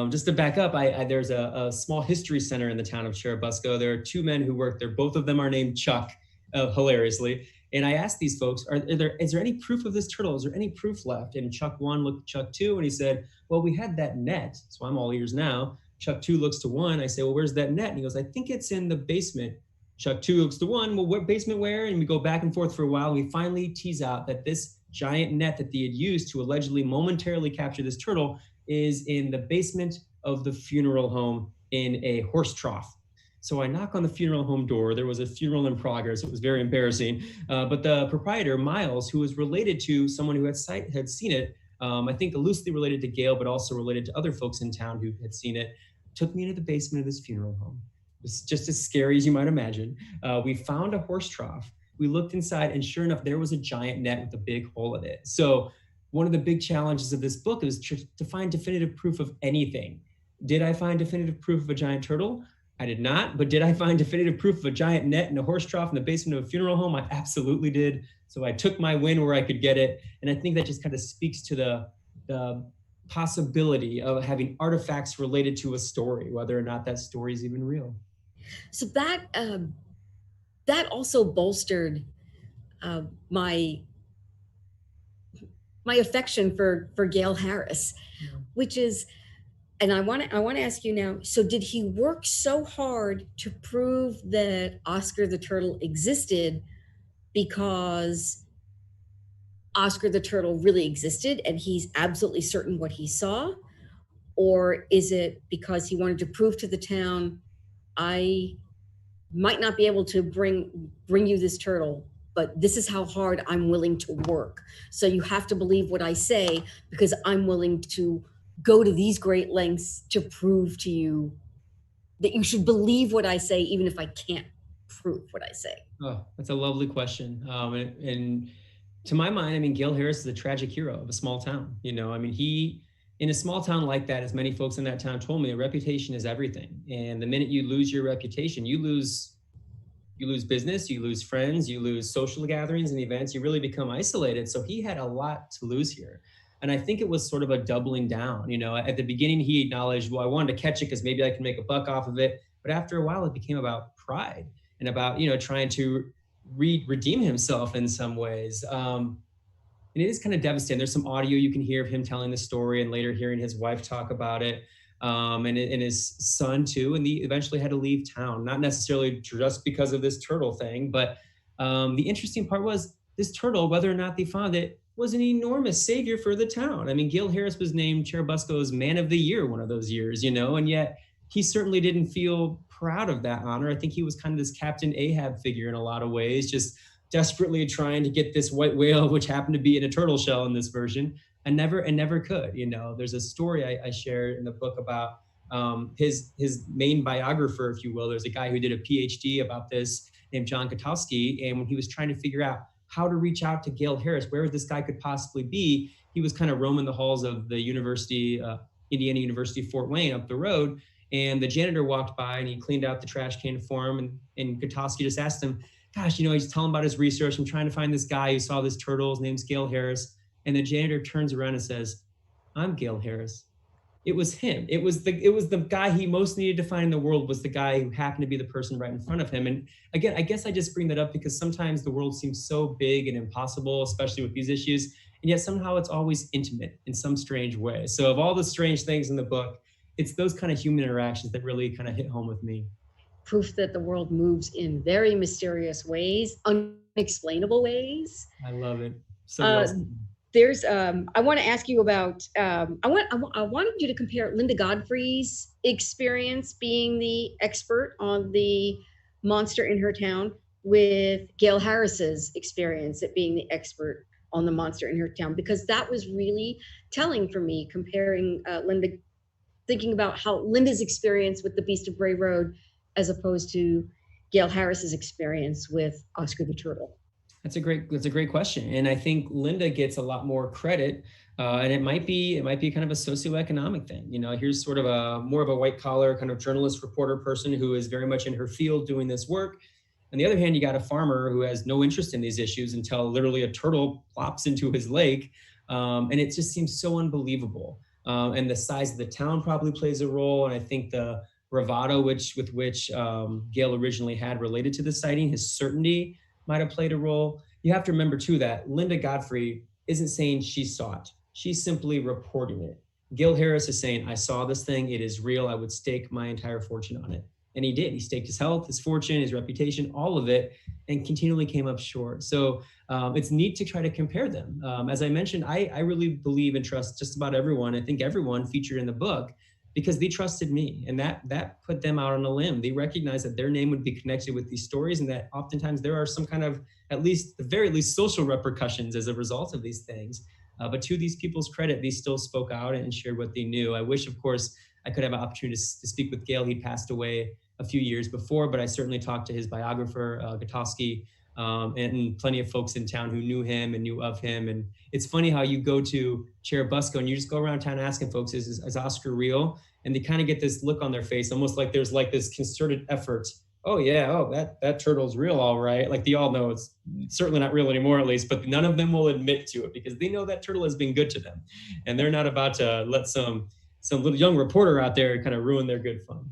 Just to back up, there's a small history center in the town of Churubusco. There are two men who work there. Both of them are named Chuck, hilariously. And I asked these folks, is there any proof of this turtle? Is there any proof left? And Chuck 1 looked at Chuck 2 and he said, well, we had that net. So I'm all ears now. Chuck 2 looks to 1. I say, well, where's that net? And he goes, I think it's in the basement. Chuck 2 looks to 1. Well, what basement where? And we go back and forth for a while. We finally tease out that this giant net that they had used to allegedly momentarily capture this turtle is in the basement of the funeral home in a horse trough. So I knock on the funeral home door. There was a funeral in progress. It was very embarrassing. But the proprietor, Miles, who was related to someone who had seen it, I think loosely related to Gail, but also related to other folks in town who had seen it, took me into the basement of this funeral home. It was just as scary as you might imagine. We found a horse trough. We looked inside, and sure enough, there was a giant net with a big hole in it. So one of the big challenges of this book is to find definitive proof of anything. Did I find definitive proof of a giant turtle? I did not, but did I find definitive proof of a giant net in a horse trough in the basement of a funeral home? I absolutely did. So I took my win where I could get it. And I think that just kind of speaks to the possibility of having artifacts related to a story, whether or not that story is even real. So that also bolstered my affection for Gail Harris, which is, and I want to ask you now, so did he work so hard to prove that Oscar the Turtle existed because Oscar the Turtle really existed and he's absolutely certain what he saw? Or is it because he wanted to prove to the town, I might not be able to bring you this turtle, but this is how hard I'm willing to work. So you have to believe what I say because I'm willing to go to these great lengths to prove to you that you should believe what I say, even if I can't prove what I say. Oh, that's a lovely question. And to my mind, I mean, Gail Harris is a tragic hero of a small town. You know, I mean, in a small town like that, as many folks in that town told me, a reputation is everything. And the minute you lose your reputation, you lose business, you lose friends, you lose social gatherings and events, you really become isolated. So he had a lot to lose here. And I think it was sort of a doubling down. You know, at the beginning, he acknowledged, well, I wanted to catch it because maybe I can make a buck off of it. But after a while, it became about pride and about, you know, trying to redeem himself in some ways. And it is kind of devastating. There's some audio you can hear of him telling the story and later hearing his wife talk about it. And his son too. And he eventually had to leave town, not necessarily just because of this turtle thing. But the interesting part was this turtle, whether or not they found it, was an enormous savior for the town. I mean, Gail Harris was named Churubusco's Man of the Year one of those years, you know, and yet he certainly didn't feel proud of that honor. I think he was kind of this Captain Ahab figure in a lot of ways, just desperately trying to get this white whale, which happened to be in a turtle shell in this version, and never could. There's a story I shared in the book about his main biographer, if you will. There's a guy who did a PhD about this named John Katowski, and when he was trying to figure out how to reach out to Gale Harris, where this guy could possibly be, he was kind of roaming the halls of the university, Indiana University, Fort Wayne, up the road. And the janitor walked by and he cleaned out the trash can for him. And Katowski just asked him, gosh, he's telling about his research. I'm trying to find this guy who saw this turtle. His name's Gale Harris. And the janitor turns around and says, I'm Gale Harris. It was him. It was the guy he most needed to find in the world, was the guy who happened to be the person right in front of him. And again, I guess I just bring that up because sometimes the world seems so big and impossible, especially with these issues. And yet somehow it's always intimate in some strange way. So of all the strange things in the book, it's those kind of human interactions that really kind of hit home with me. Proof that the world moves in very mysterious ways, unexplainable ways. I love it. So there's I want to ask you about I wanted you to compare Linda Godfrey's experience being the expert on the monster in her town with Gale Harris's experience at being the expert on the monster in her town, because that was really telling for me, comparing Linda, thinking about how Linda's experience with the Beast of Bray Road as opposed to Gale Harris's experience with Oscar the Turtle. That's a great question. And I think Linda gets a lot more credit. And it might be kind of a socioeconomic thing. Here's sort of more of a white collar kind of journalist, reporter person who is very much in her field doing this work. On the other hand, you got a farmer who has no interest in these issues until literally a turtle plops into his lake. And it just seems so unbelievable. And the size of the town probably plays a role. And I think the bravado with which Gale originally had related to the sighting, his certainty, might have played a role. You have to remember too that Linda Godfrey isn't saying she saw it. She's simply reporting it. Gale Harris is saying, I saw this thing, it is real, I would stake my entire fortune on it. And he did. He staked his health, his fortune, his reputation, all of it, and continually came up short. So it's neat to try to compare them. As I mentioned, I really believe and trust just about everyone. I think everyone featured in the book, because they trusted me, and that put them out on a limb. They recognized that their name would be connected with these stories, and that oftentimes there are some kind of, the very least social repercussions as a result of these things. But to these people's credit, they still spoke out and shared what they knew. I wish, of course, I could have an opportunity to speak with Gale. He'd passed away a few years before, but I certainly talked to his biographer, Katowski, and plenty of folks in town who knew him and knew of him. And it's funny how you go to Churubusco and you just go around town asking folks, is Oscar real? And they kind of get this look on their face, almost like there's like this concerted effort. Oh yeah, that turtle's real, all right. Like they all know it's certainly not real anymore, at least, but none of them will admit to it because they know that turtle has been good to them. And they're not about to let some little young reporter out there kind of ruin their good fun.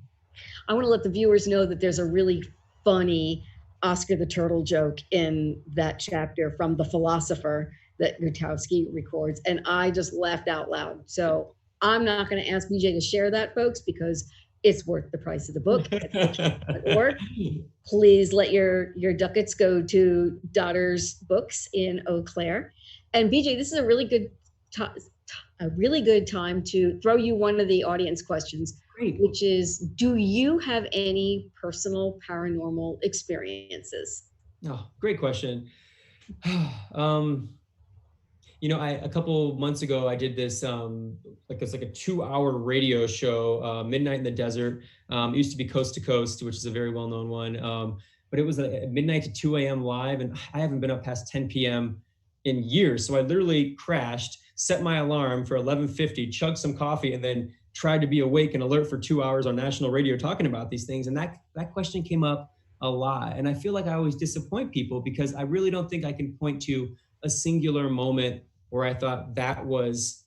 I want to let the viewers know that there's a really funny Oscar the Turtle joke in that chapter from The Philosopher that Katowski records, and I just laughed out loud. So I'm not going to ask BJ to share that, folks, because it's worth the price of the book. Or please let your ducats go to Daughter's Books in Eau Claire. And BJ, this is a really good time to throw you one of the audience questions. Great. Which is, do you have any personal paranormal experiences? Oh, great question. A couple months ago, I did this, it's like a 2-hour radio show, Midnight in the Desert. It used to be Coast to Coast, which is a very well-known one. But it was a midnight to 2 a.m. live, and I haven't been up past 10 p.m. in years. So I literally crashed, set my alarm for 11:50, chugged some coffee, and then tried to be awake and alert for 2 hours on national radio talking about these things. And that question came up a lot. And I feel like I always disappoint people because I really don't think I can point to a singular moment where I thought that was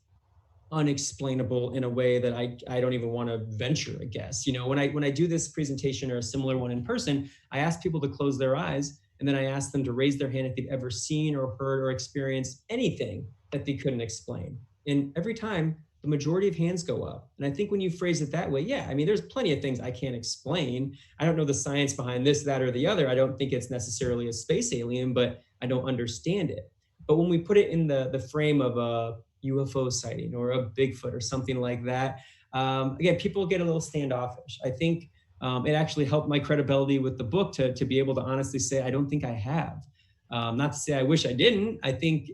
unexplainable in a way that I don't even want to venture a guess. When I do this presentation or a similar one in person, I ask people to close their eyes, and then I ask them to raise their hand if they've ever seen or heard or experienced anything that they couldn't explain. And every time, the majority of hands go up. And I think when you phrase it that way, there's plenty of things I can't explain. I don't know the science behind this, that, or the other. I don't think it's necessarily a space alien, but I don't understand it. But when we put it in the frame of a UFO sighting or a Bigfoot or something like that, Again, people get a little standoffish. I think it actually helped my credibility with the book to be able to honestly say, I don't think I have. Not to say I wish I didn't. I think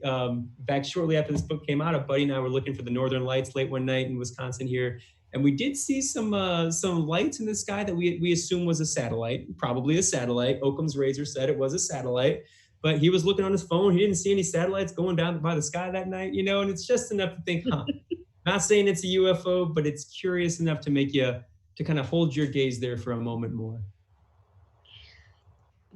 back shortly after this book came out, a buddy and I were looking for the Northern Lights late one night in Wisconsin here. And we did see some lights in the sky that we assumed was a satellite, probably a satellite. Occam's razor said it was a satellite, but he was looking on his phone. He didn't see any satellites going down by the sky that night, you know, and it's just enough to think, not saying it's a UFO, but it's curious enough to make you to kind of hold your gaze there for a moment more.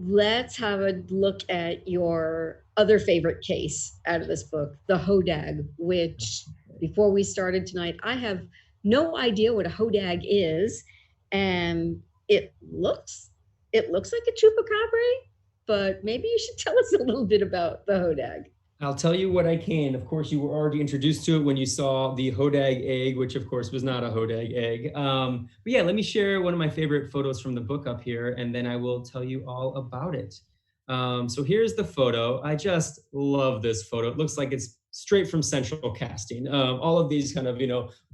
Let's have a look at your other favorite case out of this book, the Hodag, which before we started tonight, I have no idea what a Hodag is, and it looks like a chupacabra, but maybe you should tell us a little bit about the Hodag. I'll tell you what I can. Of course, you were already introduced to it when you saw the Hodag egg, which of course was not a Hodag egg. But yeah, let me share one of my favorite photos from the book up here, and then I will tell you all about it. So here's the photo. I just love this photo. It looks like it's straight from Central Casting. All of these kind of,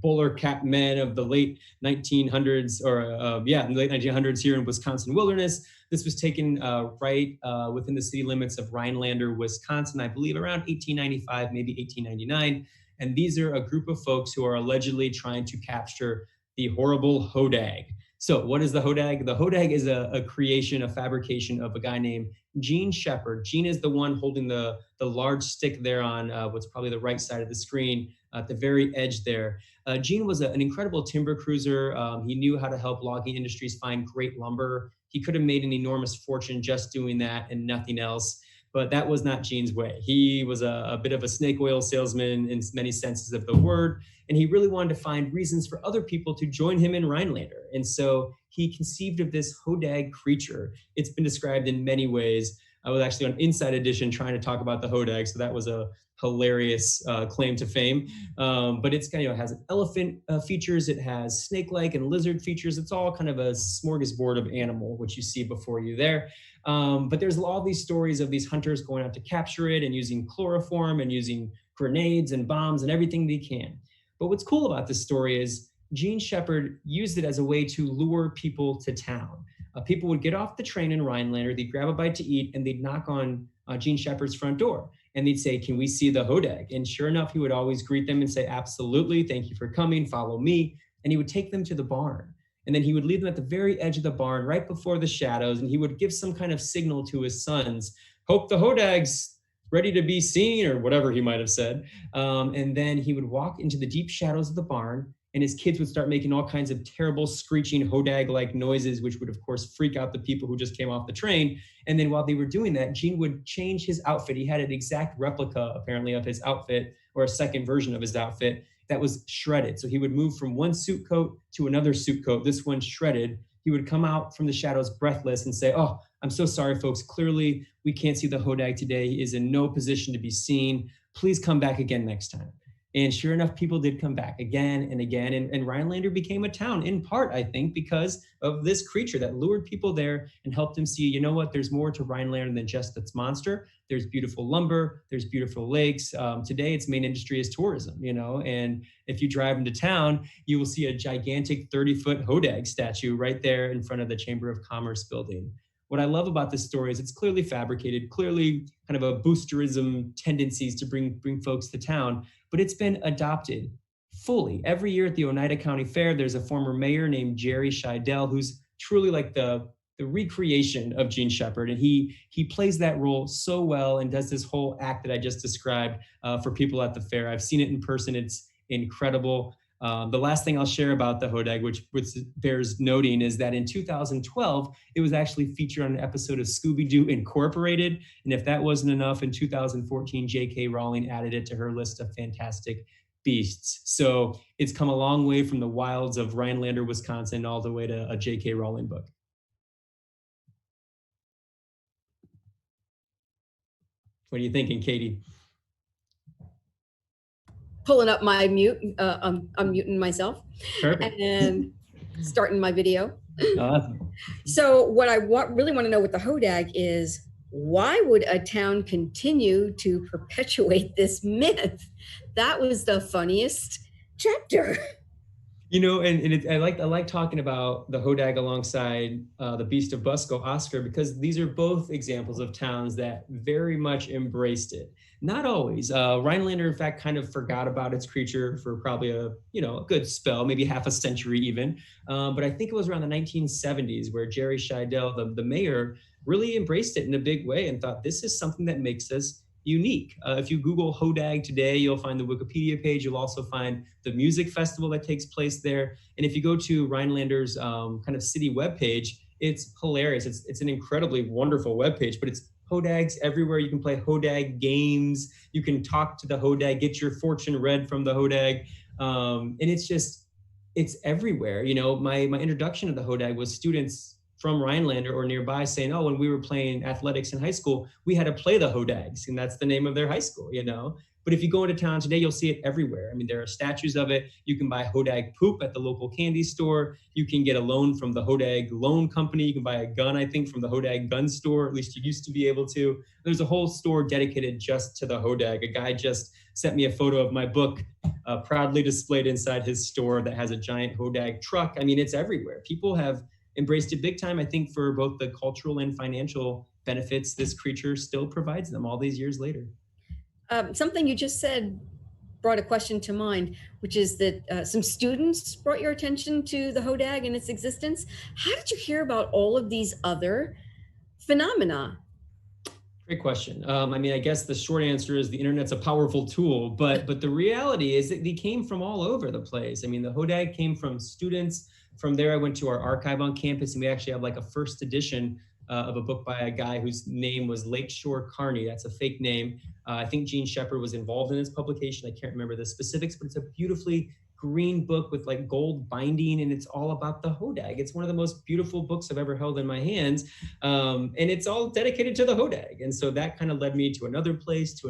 bowler cap men of the late 1900s late 1900s here in Wisconsin wilderness. This was taken right within the city limits of Rhinelander, Wisconsin, I believe around 1895, maybe 1899. And these are a group of folks who are allegedly trying to capture the horrible Hodag. So what is the Hodag? The Hodag is a creation, a fabrication of a guy named Gene Shepard. Gene is the one holding the large stick there on what's probably the right side of the screen at the very edge there. Gene was an incredible timber cruiser. He knew how to help logging industries find great lumber. He could have made an enormous fortune just doing that and nothing else. But that was not Gene's way. He was a bit of a snake oil salesman in many senses of the word, and he really wanted to find reasons for other people to join him in Rhinelander. And so he conceived of this Hodag creature. It's been described in many ways. I was actually on Inside Edition trying to talk about the Hodag, so that was a hilarious claim to fame. But it's kind of, it has elephant features, it has snake-like and lizard features. It's all kind of a smorgasbord of animal, which you see before you there. But there's all these stories of these hunters going out to capture it and using chloroform and using grenades and bombs and everything they can. But what's cool about this story is Gene Shepard used it as a way to lure people to town. People would get off the train in Rhinelander, they'd grab a bite to eat, and they'd knock on Gene Shepard's front door. And they'd say, "Can we see the Hodag?" And sure enough, he would always greet them and say, "Absolutely, thank you for coming, follow me." And he would take them to the barn. And then he would leave them at the very edge of the barn, right before the shadows, and he would give some kind of signal to his sons, "Hope the Hodag's ready to be seen," or whatever he might have said. And then he would walk into the deep shadows of the barn, and his kids would start making all kinds of terrible screeching Hodag-like noises, which would of course freak out the people who just came off the train. And then while they were doing that, Gene would change his outfit. He had an exact replica apparently of his outfit, or a second version of his outfit that was shredded. So he would move from one suit coat to another suit coat, this one shredded. He would come out from the shadows breathless and say, "Oh, I'm so sorry, folks. Clearly we can't see the Hodag today. He is in no position to be seen. Please come back again next time." And sure enough, people did come back again and again. And Rhinelander became a town, in part, I think, because of this creature that lured people there and helped them see, you know what, there's more to Rhinelander than just its monster. There's beautiful lumber, there's beautiful lakes. Today, its main industry is tourism, and if you drive into town, you will see a gigantic 30-foot Hodag statue right there in front of the Chamber of Commerce building. What I love about this story is it's clearly fabricated, clearly kind of a boosterism tendencies to bring folks to town, but it's been adopted fully. Every year at the Oneida County Fair, there's a former mayor named Jerry Scheidel, who's truly like the recreation of Gene Shepard. And he plays that role so well and does this whole act that I just described for people at the fair. I've seen it in person. It's incredible. The last thing I'll share about the Hodag, which bears noting, is that in 2012, it was actually featured on an episode of Scooby-Doo Incorporated. And if that wasn't enough, in 2014, J.K. Rowling added it to her list of fantastic beasts. So it's come a long way from the wilds of Rhinelander, Wisconsin, all the way to a J.K. Rowling book. What are you thinking, Katie? Pulling up my mute, I'm muting myself. Perfect. And starting my video. Awesome. So what I really want to know with the Hodag is, why would a town continue to perpetuate this myth? That was the funniest chapter. I like talking about the Hodag alongside the Beast of Busco, Oscar, because these are both examples of towns that very much embraced it. Not always. Rhinelander, in fact, kind of forgot about its creature for probably a good spell, maybe half a century even. But I think it was around the 1970s where Jerry Scheidel, the mayor, really embraced it in a big way and thought this is something that makes us unique. If you Google Hodag today, you'll find the Wikipedia page. You'll also find the music festival that takes place there. And if you go to Rhinelander's kind of city webpage, it's hilarious. It's an incredibly wonderful webpage, but it's Hodags everywhere. You can play Hodag games. You can talk to the Hodag, get your fortune read from the Hodag. And it's everywhere. My introduction to the Hodag was students from Rhinelander or nearby saying, oh, when we were playing athletics in high school, we had to play the Hodags, and that's the name of their high school, But if you go into town today, you'll see it everywhere. I mean, there are statues of it. You can buy Hodag poop at the local candy store. You can get a loan from the Hodag Loan Company. You can buy a gun, I think, from the Hodag gun store. At least you used to be able to. There's a whole store dedicated just to the Hodag. A guy just sent me a photo of my book, proudly displayed inside his store that has a giant Hodag truck. I mean, it's everywhere. People have embraced it big time, I think, for both the cultural and financial benefits this creature still provides them all these years later. Something you just said brought a question to mind, which is that some students brought your attention to the Hodag and its existence. How did you hear about all of these other phenomena? Great question. I guess the short answer is the internet's a powerful tool, but the reality is that they came from all over the place. I mean, the Hodag came from students. From there, I went to our archive on campus, and we actually have like a first edition of a book by a guy whose name was Lakeshore Carney. That's a fake name. I think Gene Shepard was involved in this publication. I can't remember the specifics, but it's a beautifully green book with like gold binding, and it's all about the Hodag. It's one of the most beautiful books I've ever held in my hands, and it's all dedicated to the Hodag. And so that kind of led me to another place,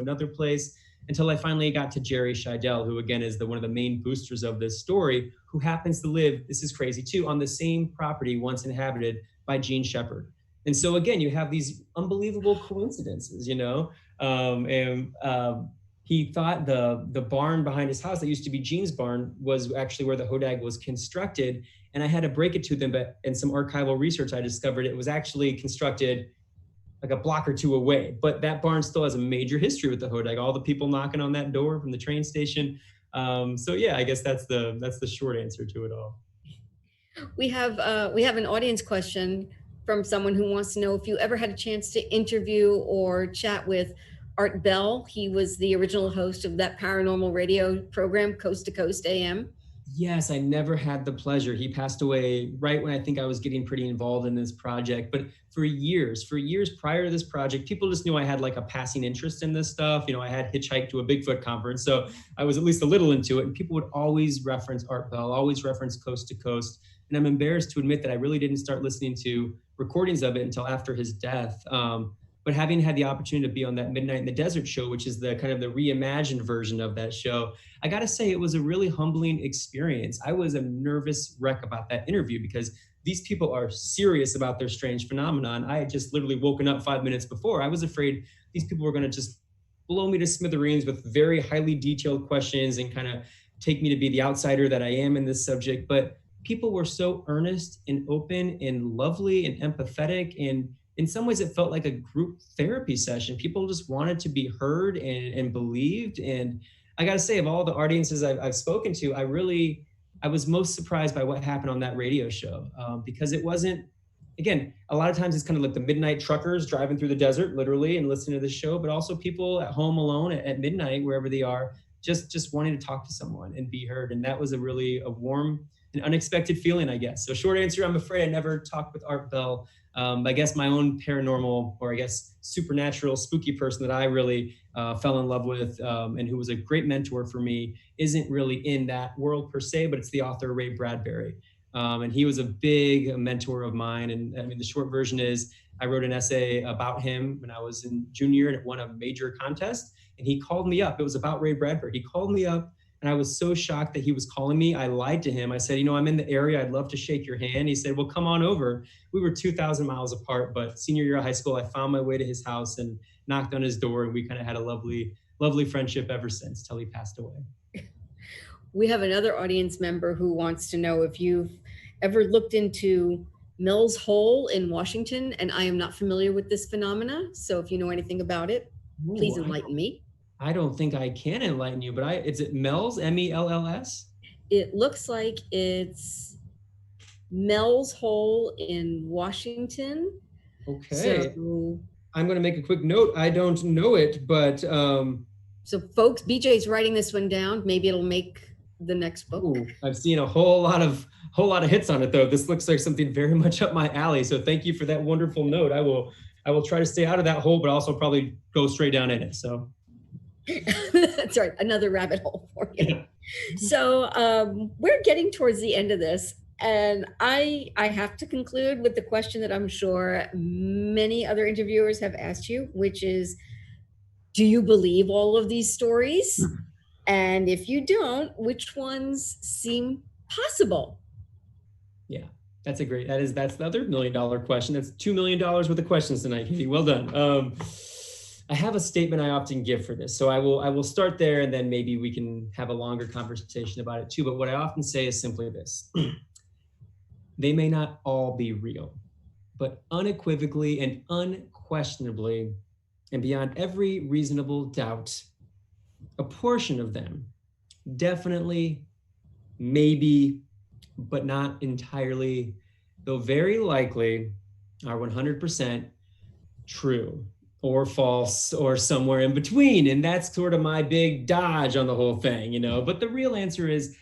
until I finally got to Jerry Scheidel, who again is one of the main boosters of this story, who happens to live, this is crazy too, on the same property once inhabited by Gene Shepard. And so again, you have these unbelievable coincidences, he thought the barn behind his house that used to be Gene's barn was actually where the Hodag was constructed. And I had to break it to them, but in some archival research, I discovered it was actually constructed like a block or two away. But that barn still has a major history with the Hodag, all the people knocking on that door from the train station. So yeah, I guess that's the short answer to it all. We have an audience question from someone who wants to know if you ever had a chance to interview or chat with Art Bell. He was the original host of that paranormal radio program, Coast to Coast AM. Yes, I never had the pleasure. He passed away right when I think I was getting pretty involved in this project. But for years prior to this project, people just knew I had like a passing interest in this stuff. I had hitchhiked to a Bigfoot conference, so I was at least a little into it. And people would always reference Art Bell, always reference Coast to Coast. And I'm embarrassed to admit that I really didn't start listening to recordings of it until after his death. But having had the opportunity to be on that Midnight in the Desert show, which is the kind of the reimagined version of that show, I got to say it was a really humbling experience. I was a nervous wreck about that interview because these people are serious about their strange phenomenon. I had just literally woken up 5 minutes before. I was afraid these people were going to just blow me to smithereens with very highly detailed questions and kind of take me to be the outsider that I am in this subject. But people were so earnest and open and lovely and empathetic, and in some ways it felt like a group therapy session. People just wanted to be heard and believed. And I got to say, of all the audiences I've spoken to, I was most surprised by what happened on that radio show, because it wasn't, again, a lot of times it's kind of like the midnight truckers driving through the desert, literally, and listening to the show, but also people at home alone at midnight, wherever they are, just wanting to talk to someone and be heard. And that was a warm and unexpected feeling, I guess. So short answer, I'm afraid I never talked with Art Bell. I guess my own paranormal, or I guess supernatural, spooky person that I really fell in love with, and who was a great mentor for me, isn't really in that world per se, but it's the author Ray Bradbury. And he was a big mentor of mine. And I mean, the short version is I wrote an essay about him when I was in junior year and it won a major contest. And he called me up. It was about Ray Bradbury. He called me up. And I was so shocked that he was calling me. I lied to him. I said, I'm in the area. I'd love to shake your hand. He said, well, come on over. We were 2,000 miles apart, but senior year of high school, I found my way to his house and knocked on his door. And we kind of had a lovely, lovely friendship ever since till he passed away. We have another audience member who wants to know if you've ever looked into Mills Hole in Washington, and I am not familiar with this phenomena. So if you know anything about it, please Ooh, enlighten me. I don't think I can enlighten you, but is it Mells, Mells? It looks like it's Mel's Hole in Washington. Okay. So, I'm going to make a quick note. I don't know it, but so folks, BJ's writing this one down. Maybe it'll make the next book. Ooh, I've seen a whole lot of hits on it though. This looks like something very much up my alley. So thank you for that wonderful note. I will try to stay out of that hole, but also probably go straight down in it. So that's right, another rabbit hole for you. Yeah. So we're getting towards the end of this, and I have to conclude with the question that I'm sure many other interviewers have asked you, which is, do you believe all of these stories? Mm-hmm. And if you don't, which ones seem possible? Yeah, that's the other $1 million question. That's $2 million worth of questions tonight, Katie. Well done. I have a statement I often give for this. So I will start there, and then maybe we can have a longer conversation about it too. But what I often say is simply this. They may not all be real, but unequivocally and unquestionably, and beyond every reasonable doubt, a portion of them definitely, maybe, but not entirely, though very likely, are 100% true or false or somewhere in between. And that's sort of my big dodge on the whole thing, But the real answer is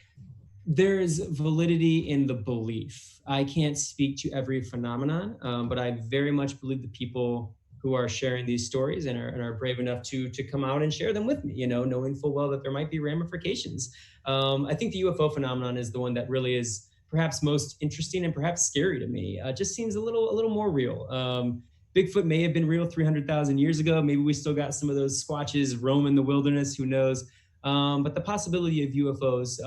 there's validity in the belief. I can't speak to every phenomenon, but I very much believe the people who are sharing these stories and are brave enough to come out and share them with me, knowing full well that there might be ramifications. I think the UFO phenomenon is the one that really is perhaps most interesting and perhaps scary to me. Just seems a little more real. Bigfoot may have been real 300,000 years ago. Maybe we still got some of those squatches roaming the wilderness, who knows? But the possibility of UFOs,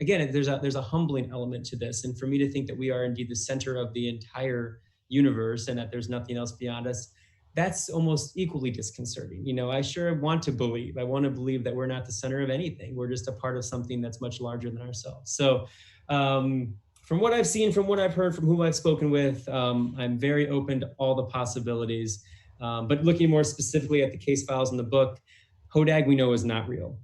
again, there's a humbling element to this. And for me to think that we are indeed the center of the entire universe and that there's nothing else beyond us, that's almost equally disconcerting. I sure want to believe. I want to believe that we're not the center of anything. We're just a part of something that's much larger than ourselves. So from what I've seen, from what I've heard, from who I've spoken with, I'm very open to all the possibilities. But looking more specifically at the case files in the book, Hodag we know is not real.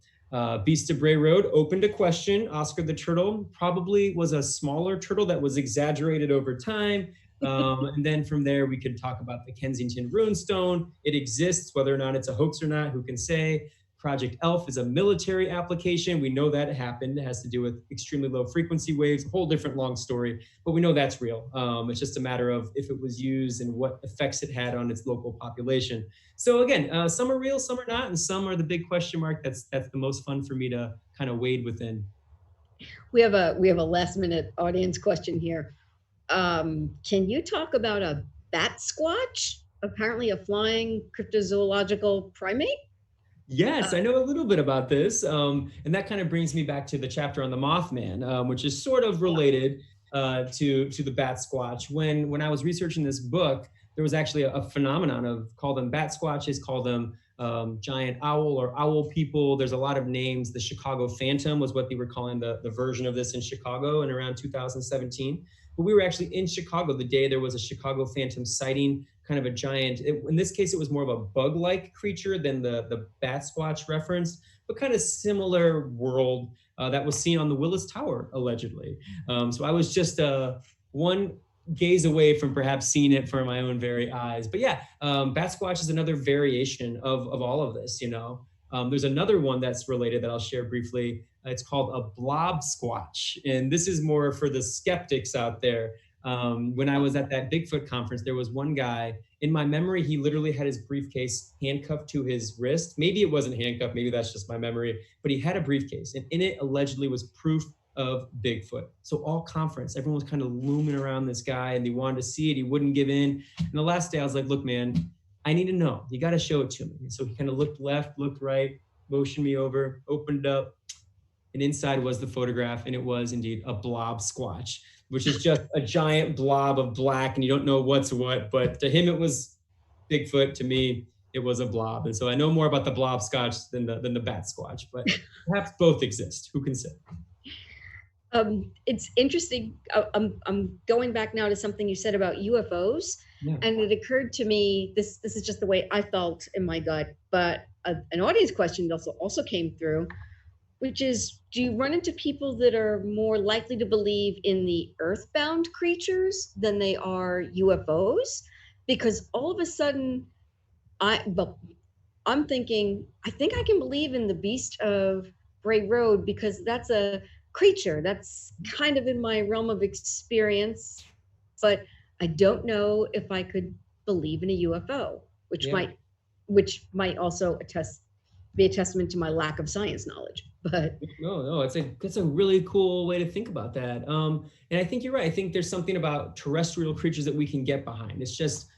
Beast of Bray Road, open to question. Oscar the Turtle probably was a smaller turtle that was exaggerated over time. And then from there, we could talk about the Kensington Runestone. It exists, whether or not it's a hoax or not, who can say? Project ELF is a military application. We know that it happened. It has to do with extremely low frequency waves, a whole different long story, but we know that's real. It's just a matter of if it was used and what effects it had on its local population. So again, some are real, some are not, and some are the big question mark. That's the most fun for me to kind of wade within. We have a last minute audience question here. Can you talk about a bat squatch? Apparently a flying cryptozoological primate? Yes, I know a little bit about this. And that kind of brings me back to the chapter on the Mothman, which is sort of related to the bat squatch. When I was researching this book, there was actually a phenomenon of, call them bat squatches, call them giant owl or owl people. There's a lot of names. The Chicago Phantom was what they were calling the version of this in Chicago in around 2017. But we were actually in Chicago the day there was a Chicago Phantom sighting, kind of a giant, in this case, it was more of a bug-like creature than the bat squatch referenced, but kind of similar world that was seen on the Willis Tower, allegedly. So I was just one gaze away from perhaps seeing it for my own very eyes. But yeah, bat squatch is another variation of all of this, There's another one that's related that I'll share briefly. It's called a Blob Squatch. And this is more for the skeptics out there. When I was at that Bigfoot conference, there was one guy, in my memory, he literally had his briefcase handcuffed to his wrist. Maybe it wasn't handcuffed, maybe that's just my memory, but he had a briefcase, and in it allegedly was proof of Bigfoot. So all conference, everyone was kind of looming around this guy and they wanted to see it. He wouldn't give in. And the last day I was like, look, man, I need to know. You got to show it to me. And so he kind of looked left, looked right, motioned me over, opened up, and inside was the photograph, and it was indeed a Blob Squatch, which is just a giant blob of black, and you don't know what's what. But to him, it was Bigfoot. To me, it was a blob. And so I know more about the Blob Squatch than the Bat Squatch, but perhaps both exist. Who can say? It's interesting. I'm going back now to something you said about UFOs, Yeah. and it occurred to me, this is just the way I felt in my gut, but an audience question also came through, which is, do you run into people that are more likely to believe in the earthbound creatures than they are UFOs? Because all of a sudden, I'm thinking, I think I can believe in the beast of Bray Road because that's a creature that's kind of in my realm of experience, but I don't know if I could believe in a UFO, which Yeah. might also be a testament to my lack of science knowledge. But No, that's a really cool way to think about that. And I think you're right. I think there's something about terrestrial creatures that we can get behind. It's just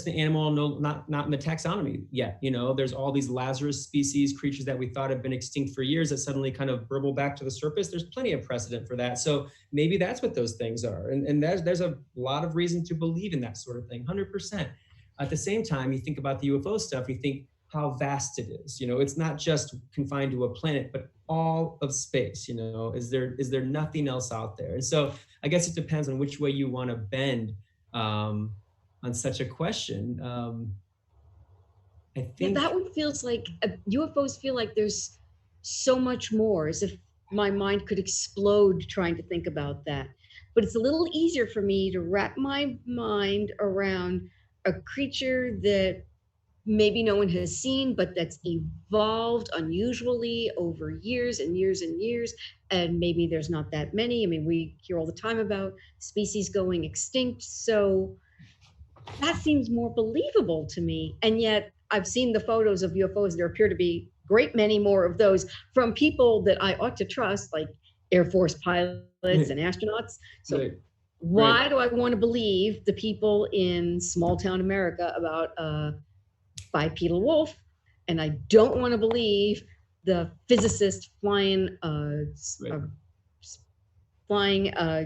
the animal, not in the taxonomy yet. You know, there's all these Lazarus species, creatures that we thought have been extinct for years that suddenly kind of burble back to the surface. There's plenty of precedent for that. So maybe that's what those things are. And there's a lot of reason to believe in that sort of thing, 100%. At the same time, you think about the UFO stuff, you think how vast it is. You know, it's not just confined to a planet, but all of space. You know, is there nothing else out there? And so I guess it depends on which way you want to bend on such a question. I think that one feels like UFOs feel like there's so much more, as if my mind could explode trying to think about that. But it's a little easier for me to wrap my mind around a creature that maybe no one has seen, but that's evolved unusually over years and years and years. And maybe there's not that many. I mean, we hear all the time about species going extinct. So that seems more believable to me. And yet I've seen the photos of UFOs. There appear to be a great many more of those from people that I ought to trust, like Air Force pilots and astronauts. So Right. why do I want to believe the people in small town America about bipedal wolf, and I don't want to believe the physicist flying a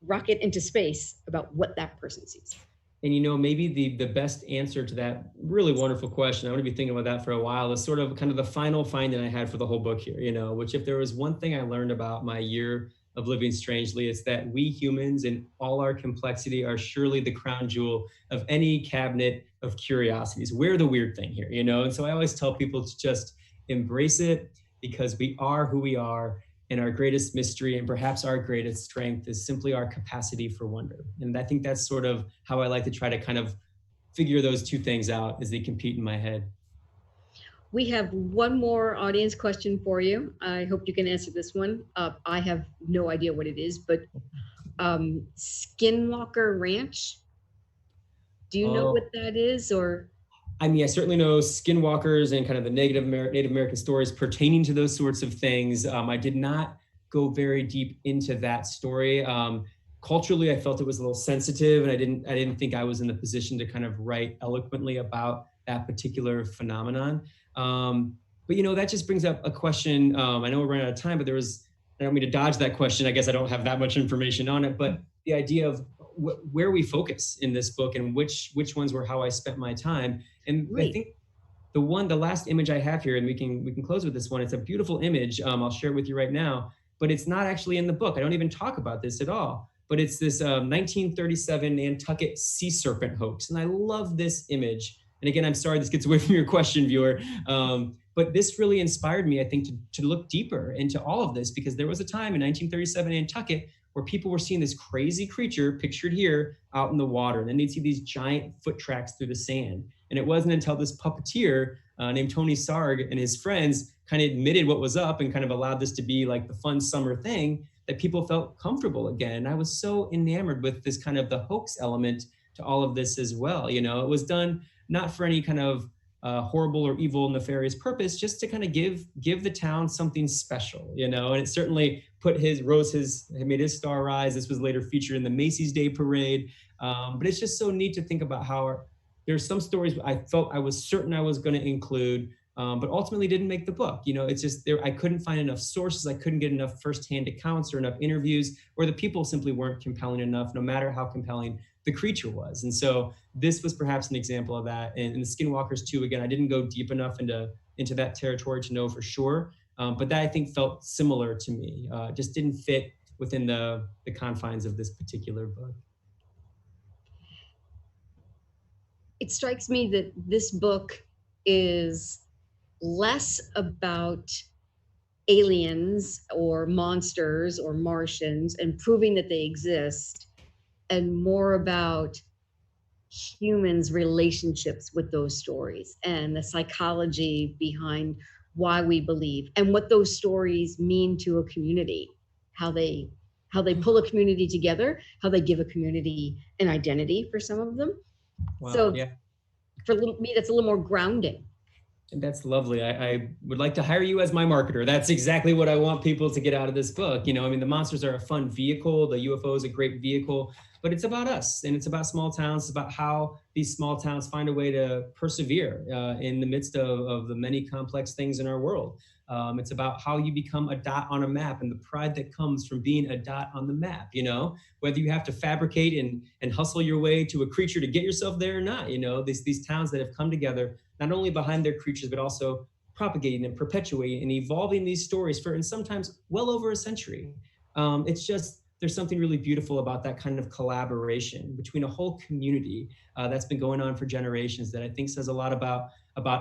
rocket into space about what that person sees? And you know, maybe the best answer to that really wonderful question, I'm going to be thinking about that for a while, is sort of kind of the final finding I had for the whole book here, you know, which if there was one thing I learned about my year of living strangely, it's that we humans in all our complexity are surely the crown jewel of any cabinet of curiosities. We're the weird thing here, you know? And so I always tell people to just embrace it, because we are who we are. And our greatest mystery, and perhaps our greatest strength, is simply our capacity for wonder. And I think that's sort of how I like to try to kind of figure those two things out as they compete in my head. We have one more audience question for you. I hope you can answer this one. I have no idea what it is, but Skinwalker Ranch, do you know what that is? Or I mean, I certainly know skinwalkers and kind of the Native American stories pertaining to those sorts of things. I did not go very deep into that story. Culturally, I felt it was a little sensitive, and I didn't think I was in the position to kind of write eloquently about that particular phenomenon. But you know, that just brings up a question. I know we're running out of time, but I don't mean to dodge that question. I guess I don't have that much information on it, but the idea of where we focus in this book and which ones were how I spent my time. And I think the last image I have here, and we can close with this one. It's a beautiful image. I'll share it with you right now, but it's not actually in the book. I don't even talk about this at all, but it's this 1937 Nantucket sea serpent hoax. And I love this image. And again, I'm sorry this gets away from your question, viewer. But this really inspired me, I think, to look deeper into all of this, because there was a time in 1937 Nantucket where people were seeing this crazy creature pictured here out in the water. And then they'd see these giant foot tracks through the sand. And it wasn't until this puppeteer named Tony Sarg and his friends kind of admitted what was up and kind of allowed this to be like the fun summer thing, that people felt comfortable again. And I was so enamored with this kind of the hoax element to all of this as well. You know, it was done not for any kind of horrible or evil, nefarious purpose, just to kind of give the town something special, you know. And it certainly made his star rise. This was later featured in the Macy's Day Parade. But it's just so neat to think about how there's some stories I felt I was certain I was going to include, but ultimately didn't make the book. It's just I couldn't find enough sources. I couldn't get enough firsthand accounts or enough interviews, or the people simply weren't compelling enough, no matter how compelling the creature was. And so this was perhaps an example of that. And the Skinwalkers too, again, I didn't go deep enough into that territory to know for sure. But that I think felt similar to me. Just didn't fit within the confines of this particular book. It strikes me that this book is less about aliens or monsters or Martians and proving that they exist, and more about humans' relationships with those stories and the psychology behind why we believe and what those stories mean to a community, how they pull a community together, how they give a community an identity for some of them. Wow, so yeah. For me, that's a little more grounding. And that's lovely. I would like to hire you as my marketer. That's exactly what I want people to get out of this book. The monsters are a fun vehicle. The UFO is a great vehicle, but it's about us, and it's about small towns. It's about how these small towns find a way to persevere in the midst of the many complex things in our world. It's about how you become a dot on a map and the pride that comes from being a dot on the map, whether you have to fabricate and hustle your way to a creature to get yourself there or not. These towns that have come together, not only behind their creatures, but also propagating and perpetuating and evolving these stories for, and sometimes well over a century. It's just, there's something really beautiful about that kind of collaboration between a whole community that's been going on for generations, that I think says a lot about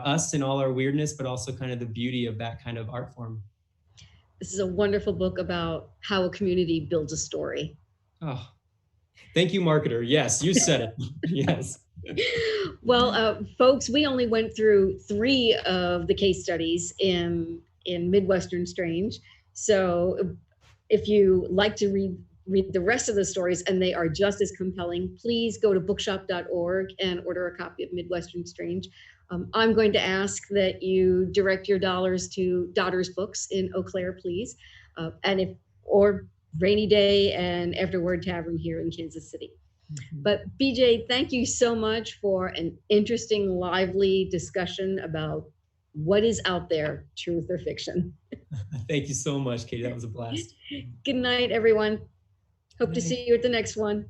us and all our weirdness, but also kind of the beauty of that kind of art form. This is a wonderful book about how a community builds a story. Oh, thank you, marketer. Yes, you said it. Yes. Well, folks, we only went through 3 of the case studies in Midwestern Strange. So if you like to read the rest of the stories, and they are just as compelling, please go to bookshop.org and order a copy of Midwestern Strange. I'm going to ask that you direct your dollars to Daughter's Books in Eau Claire, please, or Rainy Day and Afterward Tavern here in Kansas City. But BJ, thank you so much for an interesting, lively discussion about what is out there, truth or fiction. Thank you so much, Katie. That was a blast. Good night, everyone. Hope to see you at the next one.